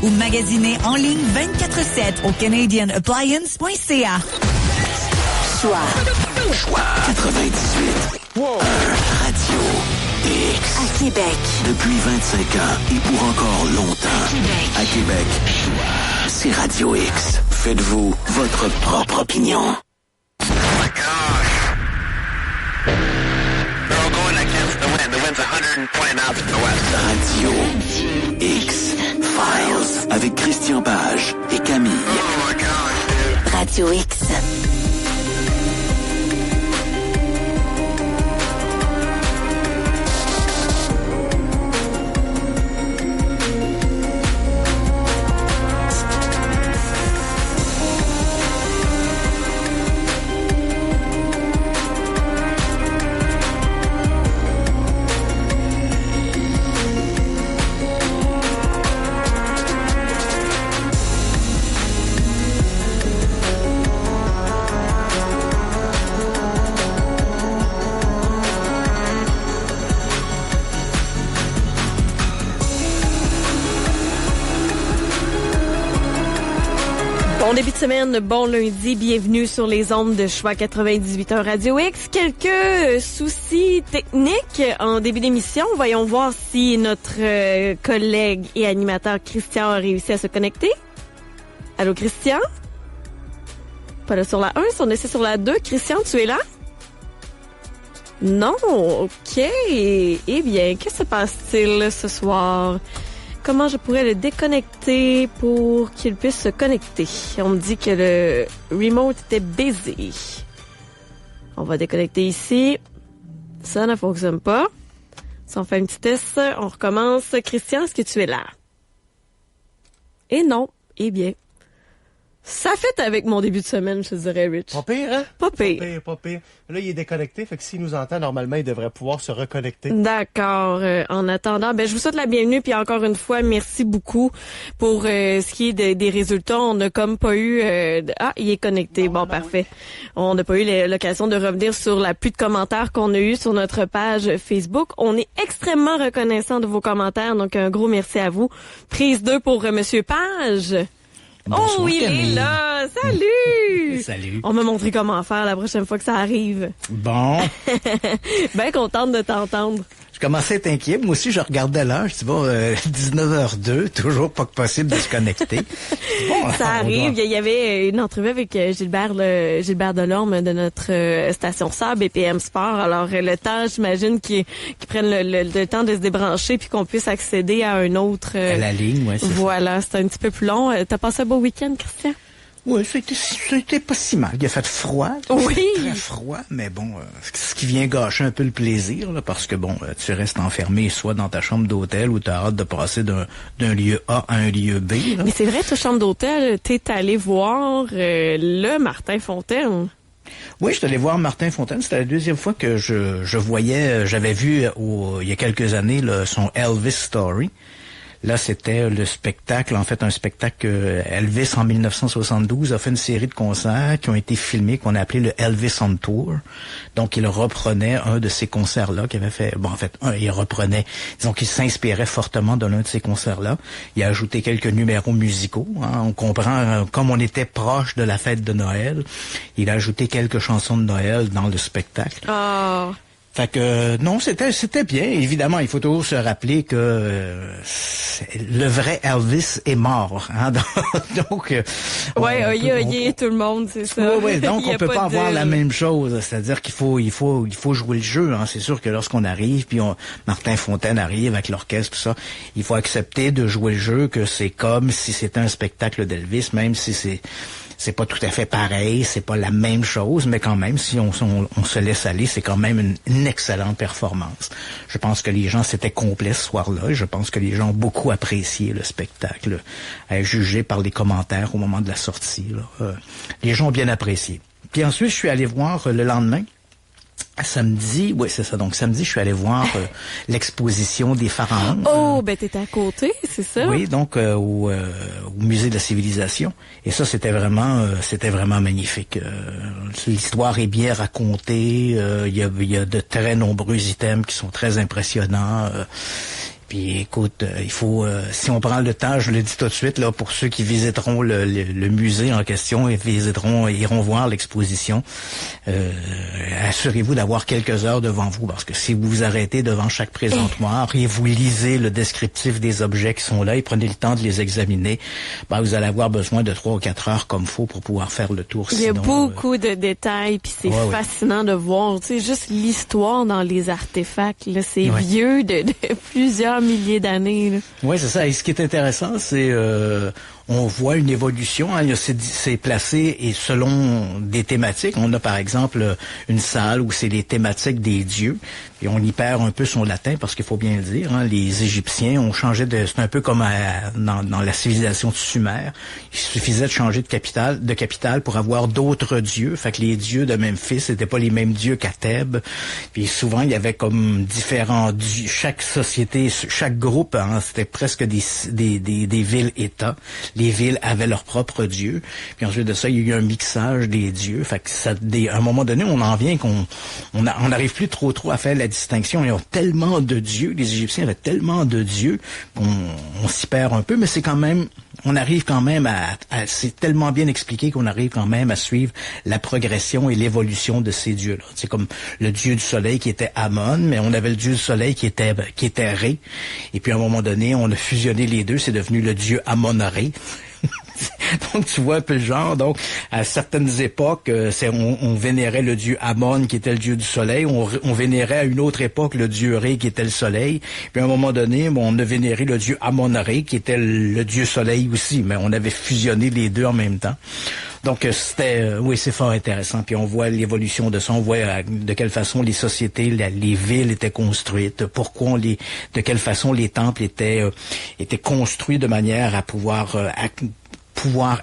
ou magasiner en ligne 24/7 au canadianappliance.ca. Choix 98. Radio X. À Québec. Depuis 25 ans et pour encore longtemps. À Québec, c'est Radio X. Faites-vous votre propre opinion. Oh my gosh. They're all going against the wind. The wind's 120 knots to the west. Radio X Files avec Christian Page et Camille. Oh my gosh, dude. Radio X. Bon début de semaine, bon lundi, bienvenue sur les ondes de Choix 98.1 Radio X. Quelques soucis techniques en début d'émission. Voyons voir si notre collègue et animateur Christian a réussi à se connecter. Allô Christian? Pas là sur la 1, si on essaie sur la 2. Christian, tu es là? Non, ok. Eh bien, que se passe-t-il ce soir? Comment je pourrais le déconnecter pour qu'il puisse se connecter? On me dit que le remote était busy. On va déconnecter ici. Ça ne fonctionne pas. Si on fait un petit test, on recommence. Christian, est-ce que tu es là? Et non. Eh bien. Ça fait avec mon début de semaine, je te dirais, Rich. Pas pire, hein? Pas pire. Pas pire. Là, il est déconnecté, fait que s'il nous entend, normalement, il devrait pouvoir se reconnecter. D'accord. En attendant, je vous souhaite la bienvenue, puis encore une fois, merci beaucoup pour ce qui est des résultats. On n'a comme pas eu... il est connecté. Bon, parfait. On n'a pas eu l'occasion de revenir sur la pluie de commentaires qu'on a eu sur notre page Facebook. On est extrêmement reconnaissant de vos commentaires, donc un gros merci à vous. Prise 2 pour Monsieur Page. Bonsoir, il Camille. est là! Salut! Salut. On m'a montré comment faire la prochaine fois que ça arrive. Bon. Bien contente de t'entendre. Je commençais à être inquiet. Moi aussi, je regardais l'heure. Je dis, 19h02, toujours pas possible de se connecter. Bon, ça arrive. Il y avait une entrevue avec Gilbert Delorme de notre station sœur BPM Sport. Alors, le temps, j'imagine qu'ils prennent le temps de se débrancher puis qu'on puisse accéder à un autre... à la ligne, ouais, c'est voilà, c'est un petit peu plus long. T'as passé un beau week-end, Christian? Oui, c'était pas si mal. Il a fait froid. Oui. Très froid, mais bon, ce qui vient gâcher un peu le plaisir, là, parce que bon, tu restes enfermé soit dans ta chambre d'hôtel où tu as hâte de passer d'un lieu A à un lieu B. Là. Mais c'est vrai, ta chambre d'hôtel, t'es allé voir le Martin Fontaine. Oui, je suis allé voir Martin Fontaine. C'était la deuxième fois que j'avais vu il y a quelques années son Elvis Story. Là, c'était le spectacle, en fait, un spectacle que Elvis, en 1972, a fait une série de concerts qui ont été filmés, qu'on a appelé le Elvis on Tour. Donc, il reprenait un de ces concerts-là qu'il avait fait. Bon, en fait, disons qu'il s'inspirait fortement de l'un de ces concerts-là. Il a ajouté quelques numéros musicaux. Hein. On comprend, comme on était proche de la fête de Noël, il a ajouté quelques chansons de Noël dans le spectacle. Oh. Fait que non, c'était bien. Évidemment, il faut toujours se rappeler que le vrai Elvis est mort. Hein? Donc, oyez tout le monde, c'est ça. Oui, donc on peut pas avoir la même chose. C'est-à-dire qu'il faut jouer le jeu. Hein? C'est sûr que lorsqu'on arrive, puis Martin Fontaine arrive avec l'orchestre, tout ça, il faut accepter de jouer le jeu, que c'est comme si c'était un spectacle d'Elvis, même si c'est pas tout à fait pareil, c'est pas la même chose, mais quand même, si on se laisse aller, c'est quand même une excellente performance. Je pense que les gens s'étaient complets ce soir-là, et je pense que les gens ont beaucoup apprécié le spectacle, à juger par les commentaires au moment de la sortie. Là. Les gens ont bien apprécié. Puis ensuite, je suis allé voir le lendemain, samedi, oui, c'est ça. Donc, samedi, je suis allé voir l'exposition des pharaons. Oh, t'étais à côté, c'est ça? Oui, donc au Musée de la Civilisation. Et ça, c'était vraiment magnifique. L'histoire est bien racontée. Il y a de très nombreux items qui sont très impressionnants. Puis écoute, il faut, si on prend le temps, je le dis tout de suite, là, pour ceux qui visiteront le musée en question et iront voir l'exposition, assurez-vous d'avoir quelques heures devant vous, parce que si vous vous arrêtez devant chaque présentoir et vous lisez le descriptif des objets qui sont là et prenez le temps de les examiner, vous allez avoir besoin de 3 ou 4 heures comme faut pour pouvoir faire le tour. Il y a beaucoup de détails, puis c'est fascinant de voir, tu sais, juste l'histoire dans les artefacts, là, c'est vieux de plusieurs milliers d'années. Oui, c'est ça. Et ce qui est intéressant, c'est on voit une évolution. Hein. C'est placé et selon des thématiques. On a par exemple une salle où c'est les thématiques des dieux. Et on y perd un peu son latin parce qu'il faut bien le dire. Hein, les Égyptiens ont changé de... C'est un peu comme dans la civilisation de Sumer. Il suffisait de changer de capitale pour avoir d'autres dieux. Fait que les dieux de Memphis n'étaient pas les mêmes dieux qu'à Thèbes. Puis souvent, il y avait comme différents dieux. Chaque société, chaque groupe, hein, c'était presque des villes-États. Les villes avaient leurs propres dieux. Puis ensuite de ça, il y a eu un mixage des dieux. Fait que à un moment donné, on en vient on n'arrive plus trop à faire la distinction. Ils ont tellement de dieux, les Égyptiens avaient tellement de dieux qu'on s'y perd un peu, mais c'est quand même, on arrive quand même c'est tellement bien expliqué qu'on arrive quand même à suivre la progression et l'évolution de ces dieux-là. C'est comme le dieu du soleil qui était Amon, mais on avait le dieu du soleil qui était Ré. Et puis à un moment donné, on a fusionné les deux, c'est devenu le dieu Amon-Ré. Donc tu vois un peu le genre. Donc à certaines époques, on vénérait le dieu Amon qui était le dieu du soleil. On vénérait à une autre époque le dieu Ré qui était le soleil. Puis à un moment donné, on a vénéré le dieu Amon-Ré qui était le dieu soleil aussi. Mais on avait fusionné les deux en même temps. Donc c'est fort intéressant. Puis on voit l'évolution de ça, on voit de quelle façon les sociétés, les villes étaient construites, de quelle façon les temples étaient construits de manière à pouvoir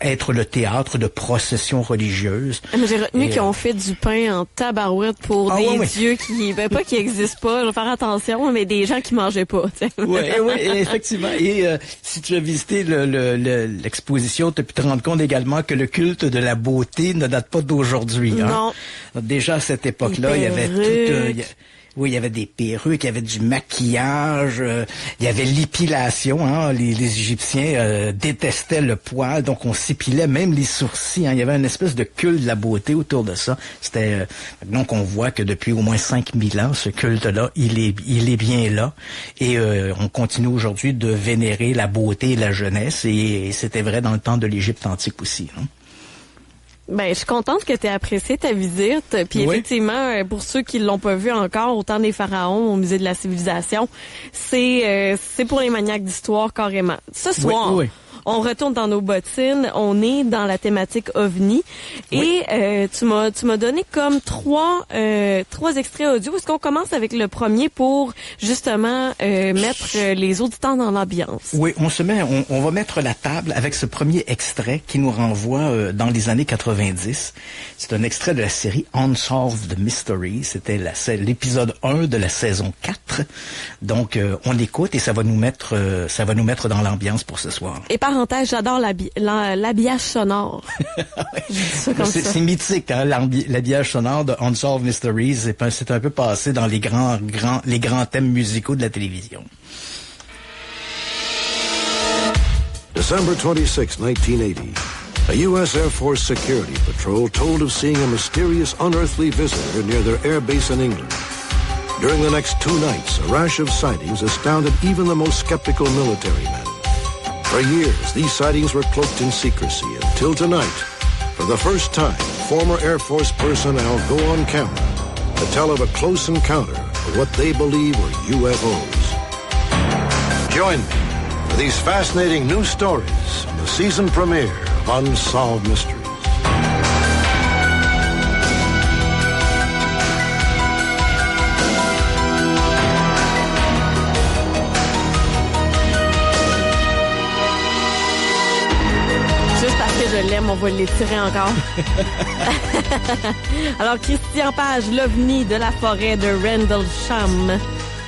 être le théâtre de processions religieuses. J'ai retenu qu'ils ont fait du pain en tabarouette pour des dieux qui, pas qui existent pas, je vais faire attention, mais des gens qui mangeaient pas. Oui, effectivement. Et si tu as visité l'exposition, tu as pu te rendre compte également que le culte de la beauté ne date pas d'aujourd'hui. Non. Hein? Déjà à cette époque-là, il y avait tout... Oui, il y avait des perruques, il y avait du maquillage, il y avait l'épilation. Hein, les Égyptiens détestaient le poil, donc on s'épilait même les sourcils. Hein, il y avait une espèce de culte de la beauté autour de ça. Donc on voit que depuis au moins 5000 ans, ce culte-là, il est bien là. Et on continue aujourd'hui de vénérer la beauté et la jeunesse. Et c'était vrai dans le temps de l'Égypte antique aussi. Hein. Ben, je suis contente que tu aies apprécié ta visite. Puis effectivement, pour ceux qui l'ont pas vu encore, au temps des pharaons, au musée de la civilisation, c'est pour les maniaques d'histoire carrément. Ce soir, on retourne dans nos bottines, on est dans la thématique OVNI et tu m'as donné comme trois extraits audio. Est-ce qu'on commence avec le premier pour justement mettre les auditeurs dans l'ambiance? Oui, on va mettre la table avec ce premier extrait qui nous renvoie dans les années 90. C'est un extrait de la série Unsolved Mysteries. C'était l'épisode 1 de la saison 4. Donc on l'écoute et ça va nous mettre dans l'ambiance pour ce soir. Et parenthèse, j'adore l'habillage sonore. C'est mythique, hein, l'habillage sonore de Unsolved Mysteries. C'est un peu passé dans les grands thèmes musicaux de la télévision. December 26, 1980. A U.S. Air Force security patrol told of seeing a mysterious unearthly visitor near their air base in England. During the next 2 nights, a rash of sightings astounded even the most skeptical military men. For years, these sightings were cloaked in secrecy until tonight, for the first time, former Air Force personnel go on camera to tell of a close encounter of what they believe were UFOs. Join me for these fascinating new stories in the season premiere of Unsolved Mysteries. Je l'aime, on va l'étirer encore. Alors, Christian Page, l'OVNI de la forêt de Rendlesham.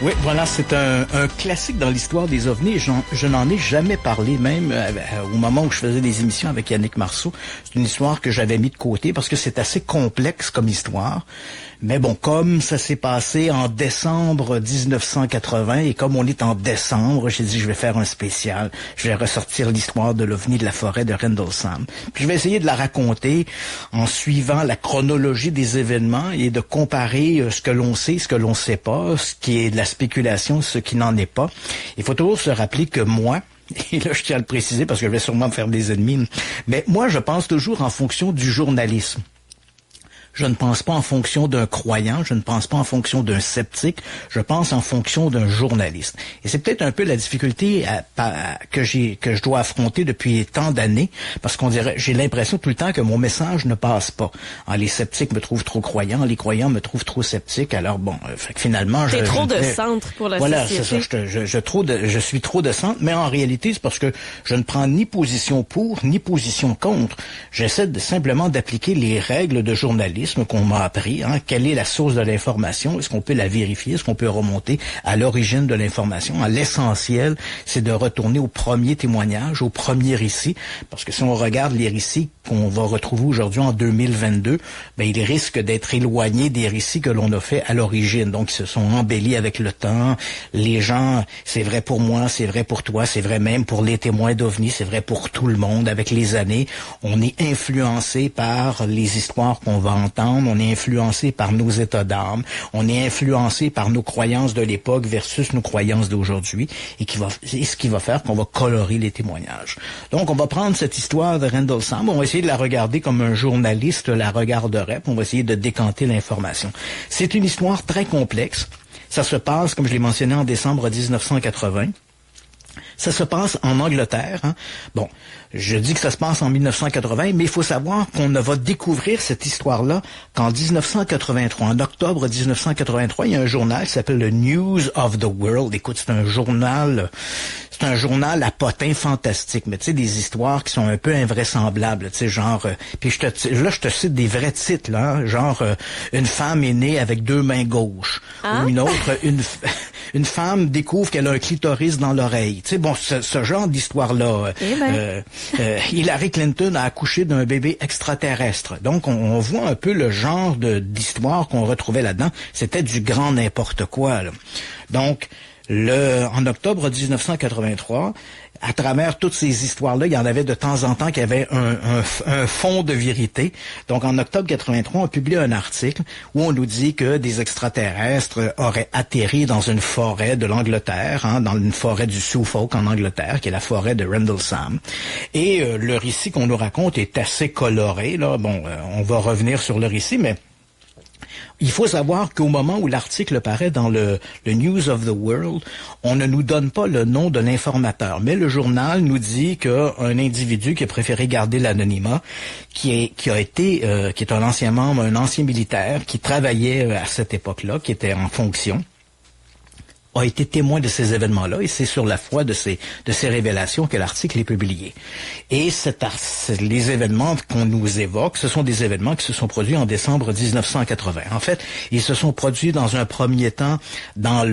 Oui, voilà, c'est un classique dans l'histoire des ovnis. Je n'en ai jamais parlé, même au moment où je faisais des émissions avec Yannick Marceau. C'est une histoire que j'avais mis de côté parce que c'est assez complexe comme histoire. Mais bon, comme ça s'est passé en décembre 1980 et comme on est en décembre, j'ai dit je vais faire un spécial. Je vais ressortir l'histoire de l'OVNI de la forêt de Rendlesham. Puis je vais essayer de la raconter en suivant la chronologie des événements et de comparer ce que l'on sait, ce que l'on sait pas, ce qui est de la spéculation, ce qui n'en est pas. Il faut toujours se rappeler que moi, et là je tiens à le préciser parce que je vais sûrement me faire des ennemis, mais moi je pense toujours en fonction du journalisme. Je ne pense pas en fonction d'un croyant, je ne pense pas en fonction d'un sceptique, je pense en fonction d'un journaliste. Et c'est peut-être un peu la difficulté que je dois affronter depuis tant d'années, parce qu'on dirait, j'ai l'impression tout le temps que mon message ne passe pas. Les sceptiques me trouvent trop croyants, les croyants me trouvent trop sceptiques. Alors bon, fait que finalement, t'es trop de centre pour la société. Voilà, c'est ça. Je suis trop de centre, mais en réalité, c'est parce que je ne prends ni position pour ni position contre. J'essaie simplement d'appliquer les règles de journalisme qu'on m'a appris, quelle est la source de l'information, est-ce qu'on peut la vérifier, est-ce qu'on peut remonter à l'origine de l'information. L'essentiel, c'est de retourner au premier témoignage, au premier récit, parce que si on regarde les récits qu'on va retrouver aujourd'hui en 2022, ils risquent d'être éloignés des récits que l'on a fait à l'origine. Donc, ils se sont embellis avec le temps. Les gens, c'est vrai pour moi, c'est vrai pour toi, c'est vrai même pour les témoins d'OVNI, c'est vrai pour tout le monde. Avec les années, on est influencé par les histoires qu'on va entendre, on est influencé par nos états d'âme, on est influencé par nos croyances de l'époque versus nos croyances d'aujourd'hui, et ce qui va faire qu'on va colorer les témoignages. Donc, on va prendre cette histoire de Rendlesham, on va essayer de la regarder comme un journaliste la regarderait, puis on va essayer de décanter l'information. C'est une histoire très complexe. Ça se passe, comme je l'ai mentionné, en décembre 1980. Ça se passe en Angleterre. Bon, je dis que ça se passe en 1980, mais il faut savoir qu'on ne va découvrir cette histoire-là qu'en 1983. En octobre 1983, il y a un journal qui s'appelle le News of the World. Écoute, c'est un journal à potins fantastique, mais tu sais, des histoires qui sont un peu invraisemblables, tu sais, genre, puis je te cite des vrais titres, là, genre, une femme est née avec 2 mains gauches, ou une autre, une femme découvre qu'elle a un clitoris dans l'oreille, tu sais, bon, ce genre d'histoire-là, Hillary Clinton a accouché d'un bébé extraterrestre, donc on voit un peu le genre d'histoire qu'on retrouvait là-dedans, c'était du grand n'importe quoi, là. Donc, en octobre 1983, à travers toutes ces histoires-là, il y en avait de temps en temps qui avaient un fond de vérité. Donc, en octobre 83, on publie un article où on nous dit que des extraterrestres auraient atterri dans une forêt de l'Angleterre, dans une forêt du Suffolk en Angleterre, qui est la forêt de Rendlesham. Et le récit qu'on nous raconte est assez coloré, là. Bon, on va revenir sur le récit, mais il faut savoir qu'au moment où l'article paraît dans le News of the World, on ne nous donne pas le nom de l'informateur, mais le journal nous dit qu'un individu qui a préféré garder l'anonymat, qui est un ancien membre, un ancien militaire qui travaillait à cette époque-là, qui était en fonction, a été témoin de ces événements-là, et c'est sur la foi de ces révélations que l'article est publié. Et les événements qu'on nous évoque, ce sont des événements qui se sont produits en décembre 1980. En fait, ils se sont produits dans un premier temps dans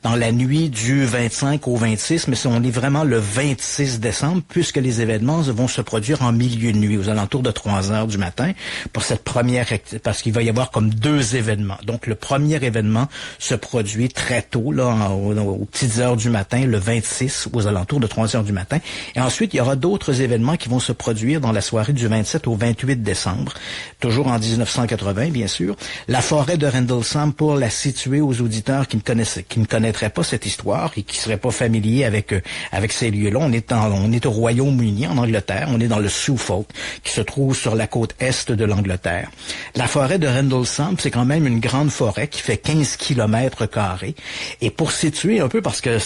la nuit du 25 au 26, mais on est vraiment le 26 décembre, puisque les événements vont se produire en milieu de nuit, aux alentours de 3 heures du matin, pour cette première, parce qu'il va y avoir comme 2 événements. Donc, le premier événement se produit très tôt, là, aux petites heures du matin, le 26, aux alentours de 3 heures du matin. Et ensuite, il y aura d'autres événements qui vont se produire dans la soirée du 27 au 28 décembre, toujours en 1980, bien sûr. La forêt de Rendlesham, pour la situer aux auditeurs qui ne connaîtraient pas cette histoire et qui seraient pas familiers avec ces lieux-là, on est au Royaume-Uni, en Angleterre. On est dans le Suffolk, qui se trouve sur la côte est de l'Angleterre. La forêt de Rendlesham, c'est quand même une grande forêt qui fait 15 km². Et pour situer un peu, parce que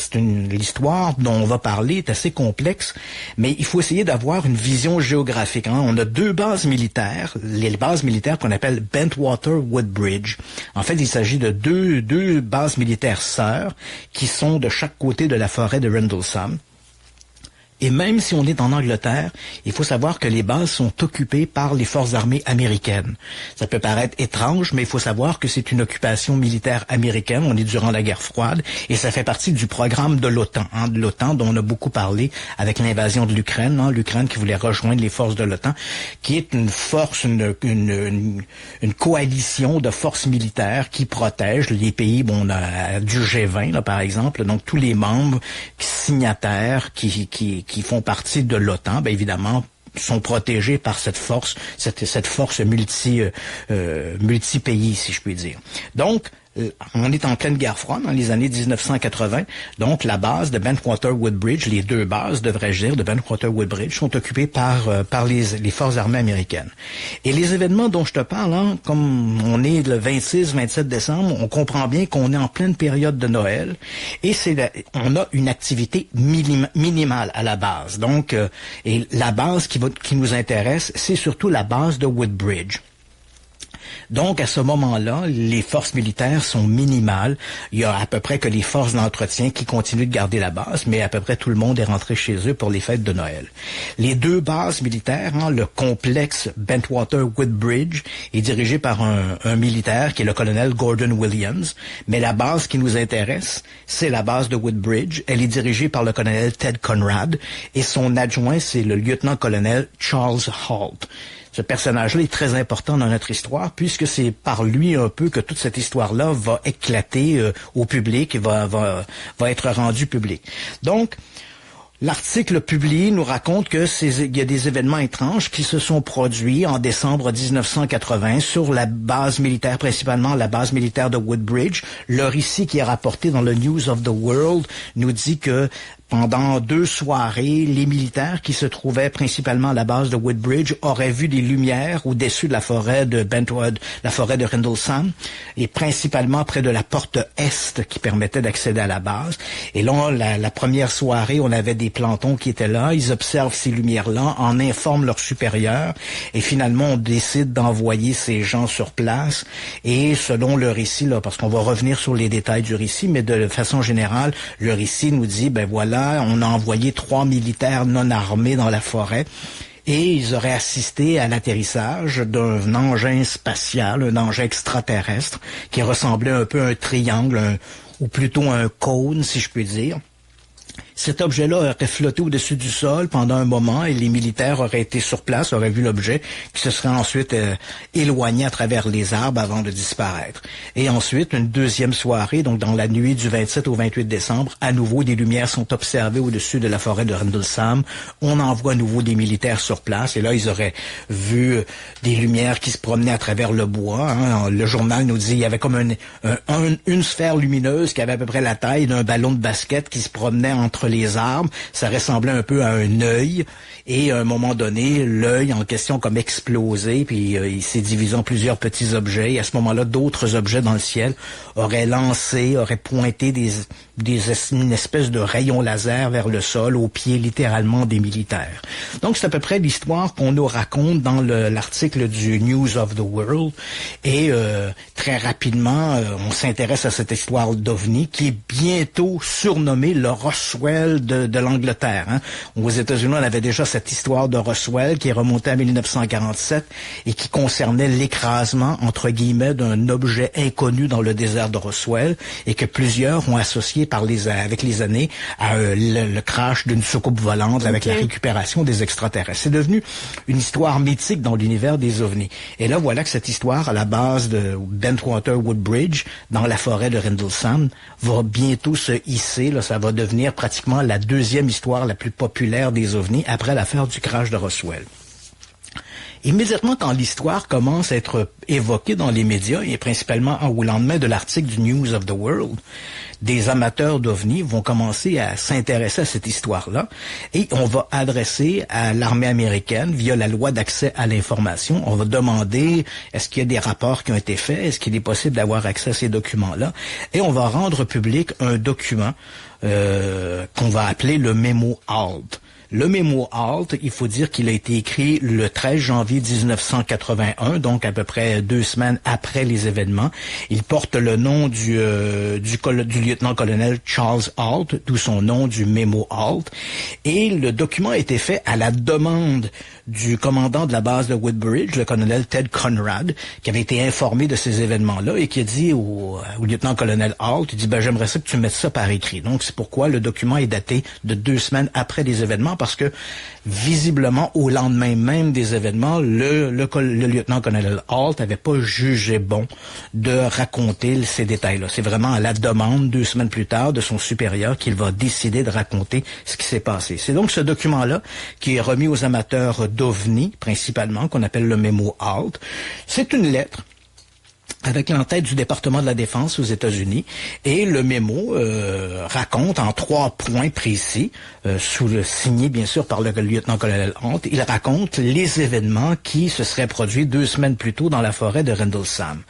l'histoire dont on va parler est assez complexe, mais il faut essayer d'avoir une vision géographique. On a 2 bases militaires, les bases militaires qu'on appelle Bentwater Woodbridge. En fait, il s'agit de deux bases militaires sœurs qui sont de chaque côté de la forêt de Rendlesham. Et même si on est en Angleterre, il faut savoir que les bases sont occupées par les forces armées américaines. Ça peut paraître étrange, mais il faut savoir que c'est une occupation militaire américaine. On est durant la guerre froide et ça fait partie du programme de l'OTAN, de l'OTAN dont on a beaucoup parlé avec l'invasion de l'Ukraine, l'Ukraine qui voulait rejoindre les forces de l'OTAN, qui est une force, une coalition de forces militaires qui protège les pays, on a du G20 par exemple, donc tous les membres signataires qui font partie de l'OTAN, bien évidemment, sont protégés par cette force multi-pays, si je puis dire. Donc, on est en pleine guerre froide dans les années 1980. Donc, la base de Bentwater-Woodbridge, les deux bases, devrais-je dire, de Bentwater-Woodbridge, sont occupées par les forces armées américaines. Et les événements dont je te parle, comme on est le 26-27 décembre, on comprend bien qu'on est en pleine période de Noël. Et on a une activité minimale à la base. Donc, et la base qui nous intéresse, c'est surtout la base de Woodbridge. Donc, à ce moment-là, les forces militaires sont minimales. Il y a à peu près que les forces d'entretien qui continuent de garder la base, mais à peu près tout le monde est rentré chez eux pour les fêtes de Noël. Les deux bases militaires, le complexe Bentwater-Woodbridge, est dirigé par un militaire qui est le colonel Gordon Williams, mais la base qui nous intéresse, c'est la base de Woodbridge. Elle est dirigée par le colonel Ted Conrad et son adjoint, c'est le lieutenant-colonel Charles Halt. Ce personnage-là est très important dans notre histoire puisque c'est par lui un peu que toute cette histoire-là va éclater au public et va être rendue publique. Donc, l'article publié nous raconte que il y a des événements étranges qui se sont produits en décembre 1980 sur la base militaire, principalement la base militaire de Woodbridge. Le récit qui est rapporté dans le News of the World nous dit que pendant 2 soirées, les militaires qui se trouvaient principalement à la base de Woodbridge auraient vu des lumières au-dessus de la forêt de Bentwood, la forêt de Rendlesham, et principalement près de la porte est qui permettait d'accéder à la base. Et là, la première soirée, on avait des plantons qui étaient là, ils observent ces lumières-là, en informent leurs supérieurs, et finalement, on décide d'envoyer ces gens sur place. Et selon le récit, parce qu'on va revenir sur les détails du récit, mais de façon générale, le récit nous dit, voilà, on a envoyé 3 militaires non armés dans la forêt et ils auraient assisté à l'atterrissage d'un engin spatial, un engin extraterrestre qui ressemblait un peu à un triangle, ou plutôt un cône, si je puis dire. Cet objet-là aurait flotté au-dessus du sol pendant un moment et les militaires auraient été sur place, auraient vu l'objet, qui se serait ensuite éloigné à travers les arbres avant de disparaître. Et ensuite, une deuxième soirée, donc dans la nuit du 27 au 28 décembre, à nouveau, des lumières sont observées au-dessus de la forêt de Rendlesham. On envoie à nouveau des militaires sur place et là, ils auraient vu des lumières qui se promenaient à travers le bois. Le journal nous dit qu'il y avait comme une sphère lumineuse qui avait à peu près la taille d'un ballon de basket qui se promenait entre les arbres, ça ressemblait un peu à un œil, et à un moment donné, l'œil en question comme explosé, puis il s'est divisé en plusieurs petits objets, et à ce moment-là, d'autres objets dans le ciel auraient pointé une espèce de rayon laser vers le sol, aux pieds littéralement des militaires. Donc c'est à peu près l'histoire qu'on nous raconte dans l'article du News of the World, et très rapidement, on s'intéresse à cette histoire d'OVNI, qui est bientôt surnommée le Roswell de l'Angleterre. Aux États-Unis, on avait déjà cette histoire de Roswell qui est remontée à 1947 et qui concernait l'écrasement, entre guillemets, d'un objet inconnu dans le désert de Roswell et que plusieurs ont associé avec les années à le crash d'une soucoupe volante avec la récupération des extraterrestres. C'est devenu une histoire mythique dans l'univers des ovnis. Et là, voilà que cette histoire à la base de Bentwater-Woodbridge, dans la forêt de Rendlesham, va bientôt se hisser. Là, ça va devenir pratiquement la deuxième histoire la plus populaire des ovnis après l'affaire du crash de Roswell. Immédiatement quand l'histoire commence à être évoquée dans les médias, et principalement au lendemain de l'article du News of the World, des amateurs d'OVNI vont commencer à s'intéresser à cette histoire-là, et on va adresser à l'armée américaine, via la loi d'accès à l'information, on va demander est-ce qu'il y a des rapports qui ont été faits, est-ce qu'il est possible d'avoir accès à ces documents-là, et on va rendre public un document qu'on va appeler le mémo Halt. Le mémo HALT, il faut dire qu'il a été écrit le 13 janvier 1981, donc à peu près 2 semaines après les événements. Il porte le nom du lieutenant-colonel Charles HALT, d'où son nom du mémo HALT. Et le document a été fait à la demande du commandant de la base de Woodbridge, le colonel Ted Conrad, qui avait été informé de ces événements-là et qui a dit au lieutenant-colonel HALT, il dit, j'aimerais ça que tu mettes ça par écrit. Donc, c'est pourquoi le document est daté de 2 semaines après les événements, parce que, visiblement, au lendemain même des événements, le lieutenant-colonel HALT avait pas jugé bon de raconter ces détails-là. C'est vraiment à la demande, 2 semaines plus tard, de son supérieur qu'il va décider de raconter ce qui s'est passé. C'est donc ce document-là qui est remis aux amateurs d'OVNI, principalement, qu'on appelle le mémo HALT. C'est une lettre avec l'entête du département de la Défense aux États-Unis, et le mémo raconte en 3 points précis, signé bien sûr par le lieutenant-colonel HALT, il raconte les événements qui se seraient produits 2 semaines plus tôt dans la forêt de Rendlesham.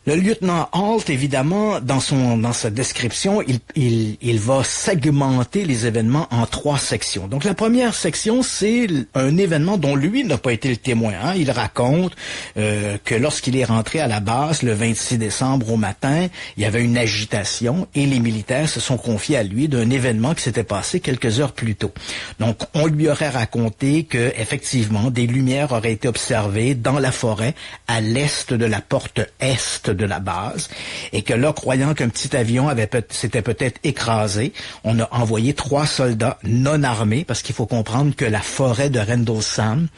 Le lieutenant HALT, évidemment, dans sa description, il va segmenter les événements en 3 sections. Donc, la première section, c'est un événement dont lui n'a pas été le témoin. Hein. Il raconte que lorsqu'il est rentré à la base, le 26 décembre au matin, il y avait une agitation et les militaires se sont confiés à lui d'un événement qui s'était passé quelques heures plus tôt. Donc, on lui aurait raconté que, effectivement, des lumières auraient été observées dans la forêt à l'est de la porte est de la base, et que là, croyant qu'un petit avion s'était peut-être écrasé, on a envoyé 3 soldats non armés, parce qu'il faut comprendre que la forêt de Rendlesham,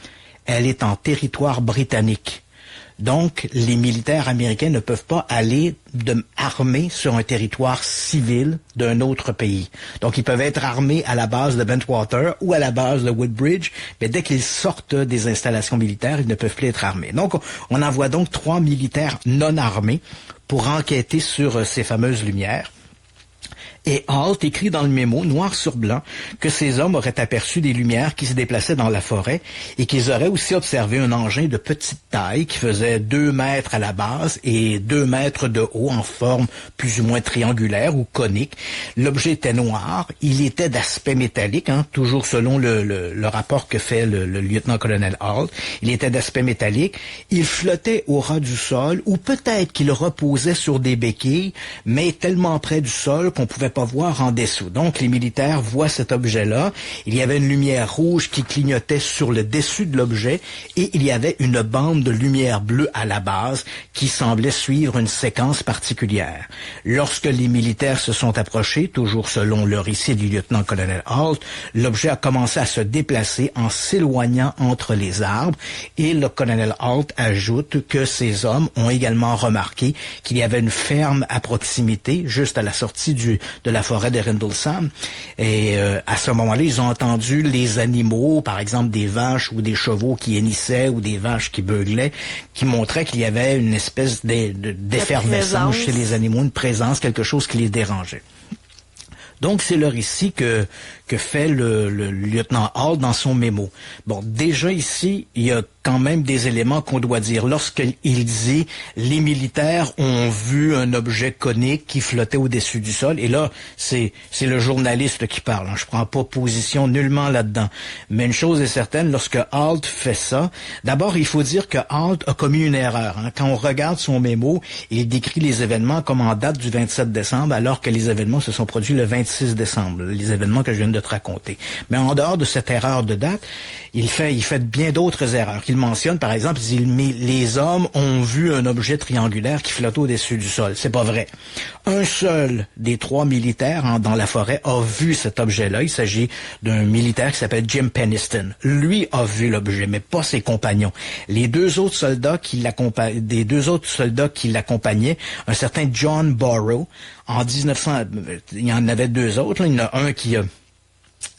elle est en territoire britannique. Donc, les militaires américains ne peuvent pas aller armés sur un territoire civil d'un autre pays. Donc, ils peuvent être armés à la base de Bentwater ou à la base de Woodbridge, mais dès qu'ils sortent des installations militaires, ils ne peuvent plus être armés. Donc, on envoie donc 3 militaires non armés pour enquêter sur ces fameuses lumières. Et HALT écrit dans le mémo, noir sur blanc, que ces hommes auraient aperçu des lumières qui se déplaçaient dans la forêt et qu'ils auraient aussi observé un engin de petite taille qui faisait 2 mètres à la base et 2 mètres de haut en forme plus ou moins triangulaire ou conique. L'objet était noir, il était d'aspect métallique, hein, toujours selon le rapport que fait le lieutenant-colonel HALT. Il était d'aspect métallique, il flottait au ras du sol ou peut-être qu'il reposait sur des béquilles, mais tellement près du sol qu'on pouvait pas voir en dessous. Donc, les militaires voient cet objet-là. Il y avait une lumière rouge qui clignotait sur le dessus de l'objet et il y avait une bande de lumière bleue à la base qui semblait suivre une séquence particulière. Lorsque les militaires se sont approchés, toujours selon le récit du lieutenant-colonel HALT, l'objet a commencé à se déplacer en s'éloignant entre les arbres et le colonel HALT ajoute que ces hommes ont également remarqué qu'il y avait une ferme à proximité, juste à la sortie de la forêt de Rendlesham. Et à ce moment-là, ils ont entendu les animaux, par exemple des vaches ou des chevaux qui hennissaient ou des vaches qui beuglaient, qui montraient qu'il y avait une espèce d'effervescence chez les animaux, une présence, quelque chose qui les dérangeait. Donc, c'est le récit que fait le lieutenant HALT dans son mémo. Bon, déjà ici, il y a quand même des éléments qu'on doit dire. Lorsqu'il dit « les militaires ont vu un objet conique qui flottait au-dessus du sol », et là, c'est le journaliste qui parle. Hein. Je prends pas position nullement là-dedans. Mais une chose est certaine, lorsque HALT fait ça, d'abord, il faut dire que HALT a commis une erreur. Hein. Quand on regarde son mémo, il décrit les événements comme en date du 27 décembre, alors que les événements se sont produits le 26 décembre, les événements que je viens de te raconter. Mais en dehors de cette erreur de date, il fait bien d'autres erreurs. Il mentionne, par exemple, il dit, les hommes ont vu un objet triangulaire qui flottait au-dessus du sol. C'est pas vrai. Un seul des 3 militaires dans la forêt a vu cet objet-là. Il s'agit d'un militaire qui s'appelle Jim Penniston. Lui a vu l'objet, mais pas ses compagnons. Les 2 autres soldats qui l'accompagnaient, un certain John Burrow, en 1900, il y en avait 2 autres. Là. Il y en a un qui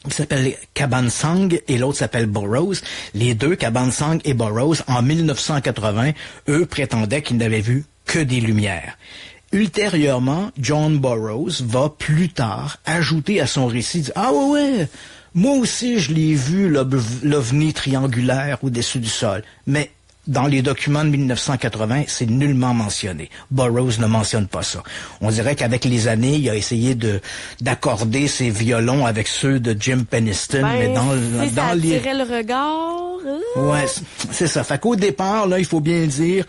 s'appelle Cabansang et l'autre s'appelle Burroughs. Les 2, Cabansang et Burroughs, en 1980, eux prétendaient qu'ils n'avaient vu que des lumières. Ultérieurement, John Burroughs va plus tard ajouter à son récit, « Ah ouais, moi aussi je l'ai vu, l'ovni triangulaire au-dessus du sol. » Mais dans les documents de 1980, c'est nullement mentionné. Burroughs ne mentionne pas ça. On dirait qu'avec les années, il a essayé d'accorder ses violons avec ceux de Jim Penniston, mais ça attirait le regard. Ouais, c'est ça. Fait qu'au départ, là, il faut bien le dire,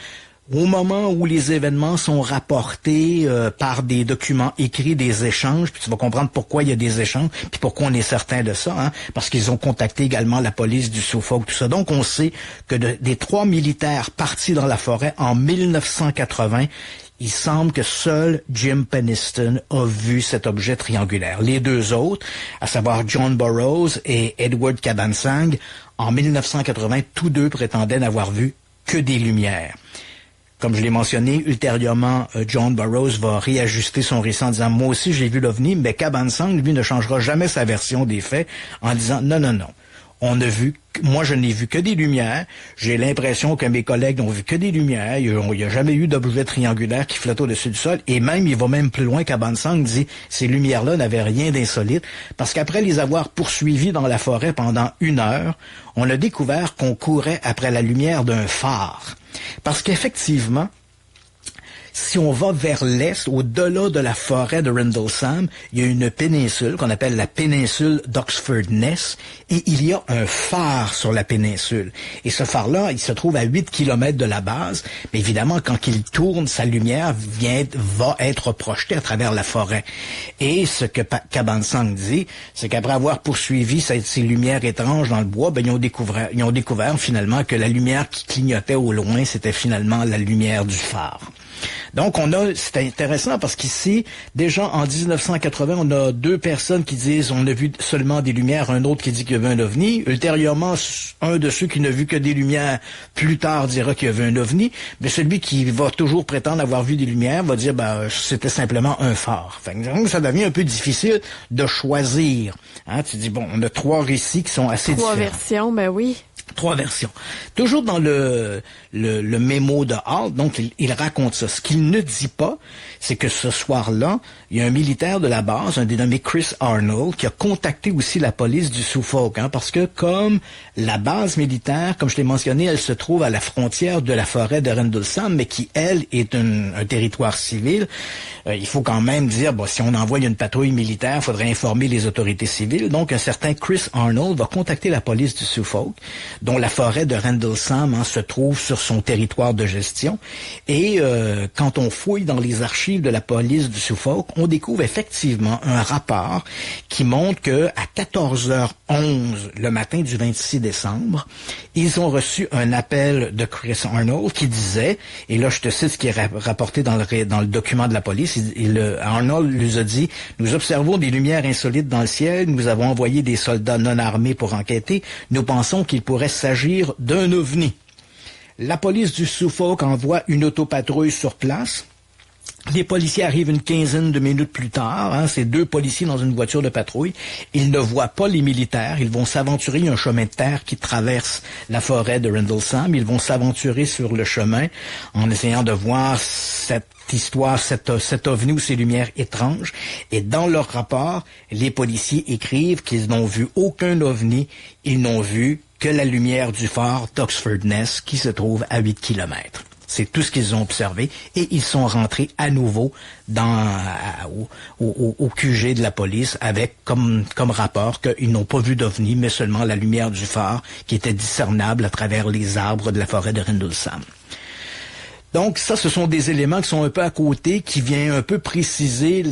au moment où les événements sont rapportés par des documents écrits, des échanges, puis tu vas comprendre pourquoi il y a des échanges, puis pourquoi on est certain de ça, hein, parce qu'ils ont contacté également la police du Suffolk, tout ça. Donc, on sait que des 3 militaires partis dans la forêt en 1980, il semble que seul Jim Penniston a vu cet objet triangulaire. Les 2 autres, à savoir John Burroughs et Edward Cabansang, en 1980, tous 2 prétendaient n'avoir vu que des lumières. Comme je l'ai mentionné, ultérieurement, John Burroughs va réajuster son récit en disant « Moi aussi, j'ai vu l'OVNI », mais Cabansang, lui, ne changera jamais sa version des faits en disant « Non, non, non. Moi, je n'ai vu que des lumières. J'ai l'impression que mes collègues n'ont vu que des lumières. Il n'y a jamais eu d'objet triangulaire qui flottait au-dessus du sol. » Et même, il va même plus loin. Cabansang dit « Ces lumières-là n'avaient rien d'insolite. » Parce qu'après les avoir poursuivis dans la forêt pendant 1 heure, on a découvert qu'on courait après la lumière d'un phare. Parce qu'effectivement, si on va vers l'est, au-delà de la forêt de Rendlesham, il y a une péninsule qu'on appelle la péninsule d'Oxford Ness, et il y a un phare sur la péninsule. Et ce phare-là, il se trouve à 8 km de la base, mais évidemment, quand il tourne, sa lumière va être projetée à travers la forêt. Et ce que Cabansang dit, c'est qu'après avoir poursuivi ces lumières étranges dans le bois, ben, ils ont découvert finalement que la lumière qui clignotait au loin, c'était finalement la lumière du phare. Donc, c'est intéressant parce qu'ici, déjà en 1980, on a 2 personnes qui disent on a vu seulement des lumières, un autre qui dit qu'il y avait un ovni. Ultérieurement, un de ceux qui n'a vu que des lumières, plus tard dira qu'il y avait un ovni. Mais celui qui va toujours prétendre avoir vu des lumières va dire c'était simplement un phare. Fait que, ça devient un peu difficile de choisir. Hein, tu dis on a 3 récits qui sont assez différents. 3 versions, ben oui. 3 versions. Toujours dans le mémo de Halt, donc il raconte ça. Ce qu'il ne dit pas, c'est que ce soir-là, il y a un militaire de la base, un dénommé Chris Arnold, qui a contacté aussi la police du Suffolk, hein, parce que comme la base militaire, comme je l'ai mentionné, elle se trouve à la frontière de la forêt de Rendlesham, mais qui, elle, est un territoire civil. Il faut quand même dire, si on envoie une patrouille militaire, il faudrait informer les autorités civiles. Donc, un certain Chris Arnold va contacter la police du Suffolk, dont la forêt de Rendlesham se trouve sur son territoire de gestion. Et quand on fouille dans les archives de la police du Suffolk, on découvre effectivement un rapport qui montre que à 14h11 le matin du 26 décembre, ils ont reçu un appel de Chris Arnold qui disait, et là je te cite ce qui est rapporté dans le document de la police, Arnold lui a dit « Nous observons des lumières insolites dans le ciel, nous avons envoyé des soldats non armés pour enquêter, nous pensons qu'il pourrait s'agir d'un ovni. » La police du Suffolk envoie une autopatrouille sur place. Les policiers arrivent une quinzaine de minutes plus tard. Hein, c'est 2 policiers dans une voiture de patrouille. Ils ne voient pas les militaires. Ils vont s'aventurer. Il y a un chemin de terre qui traverse la forêt de Rendlesham. Ils vont s'aventurer sur le chemin en essayant de voir cette histoire, cet ovni ou ces lumières étranges. Et dans leur rapport, les policiers écrivent qu'ils n'ont vu aucun ovni. Ils n'ont vu que la lumière du phare d'Oxford Ness qui se trouve à 8 km. C'est tout ce qu'ils ont observé et ils sont rentrés à nouveau au QG de la police avec comme rapport qu'ils n'ont pas vu d'ovni, mais seulement la lumière du phare qui était discernable à travers les arbres de la forêt de Rendlesham. Donc ça, ce sont des éléments qui sont un peu à côté, qui viennent un peu préciser,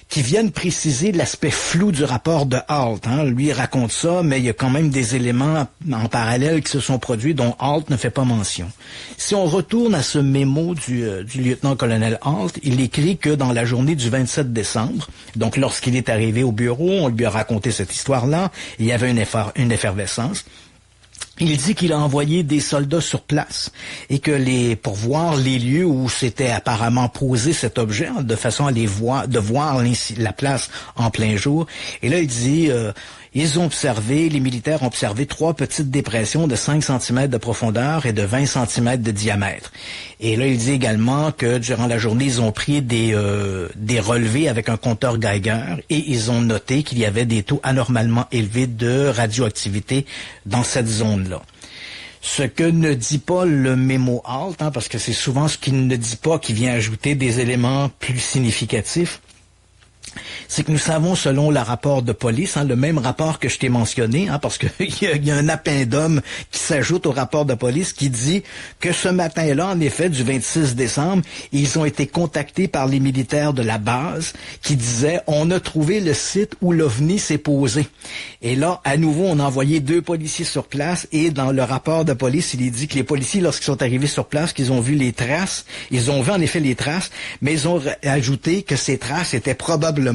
qui viennent préciser l'aspect flou du rapport de Halt. Hein. Lui, il raconte ça, mais il y a quand même des éléments en parallèle qui se sont produits dont Halt ne fait pas mention. Si on retourne à ce mémo du lieutenant-colonel Halt, il écrit que dans la journée du 27 décembre, donc lorsqu'il est arrivé au bureau, on lui a raconté cette histoire-là, il y avait une effervescence. Il dit qu'il a envoyé des soldats sur place et que pour voir les lieux où s'était apparemment posé cet objet, de façon à de voir la place en plein jour. Et là, il dit, les militaires ont observé 3 petites dépressions de 5 cm de profondeur et de 20 cm de diamètre. Et là, il dit également que durant la journée, ils ont pris des relevés avec un compteur Geiger et ils ont noté qu'il y avait des taux anormalement élevés de radioactivité dans cette zone-là. Ce que ne dit pas le mémo HALT, parce que c'est souvent ce qu'il ne dit pas qui vient ajouter des éléments plus significatifs, c'est que nous savons, selon le rapport de police, le même rapport que je t'ai mentionné, parce que il y a un appendum qui s'ajoute au rapport de police qui dit que ce matin-là, en effet, du 26 décembre, ils ont été contactés par les militaires de la base qui disaient « On a trouvé le site où l'OVNI s'est posé ». Et là, à nouveau, on a envoyé 2 policiers sur place et dans le rapport de police, il est dit que les policiers, lorsqu'ils sont arrivés sur place, qu'ils ont vu les traces, ils ont vu en effet les traces, mais ils ont ajouté que ces traces avaient probablement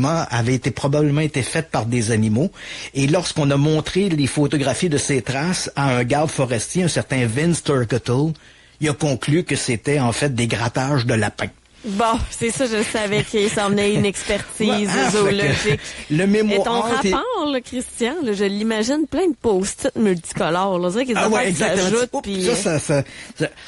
été faites par des animaux. Et lorsqu'on a montré les photographies de ces traces à un garde forestier, un certain Vince Turkettle, il a conclu que c'était en fait des grattages de lapins. Bon, c'est ça, je savais qu'il s'en venait une expertise zoologique. Le mémo et ton rapport, là, Christian, là, je l'imagine plein de post-it multicolores. Là, c'est qu'ils s'ajoutent. Puis...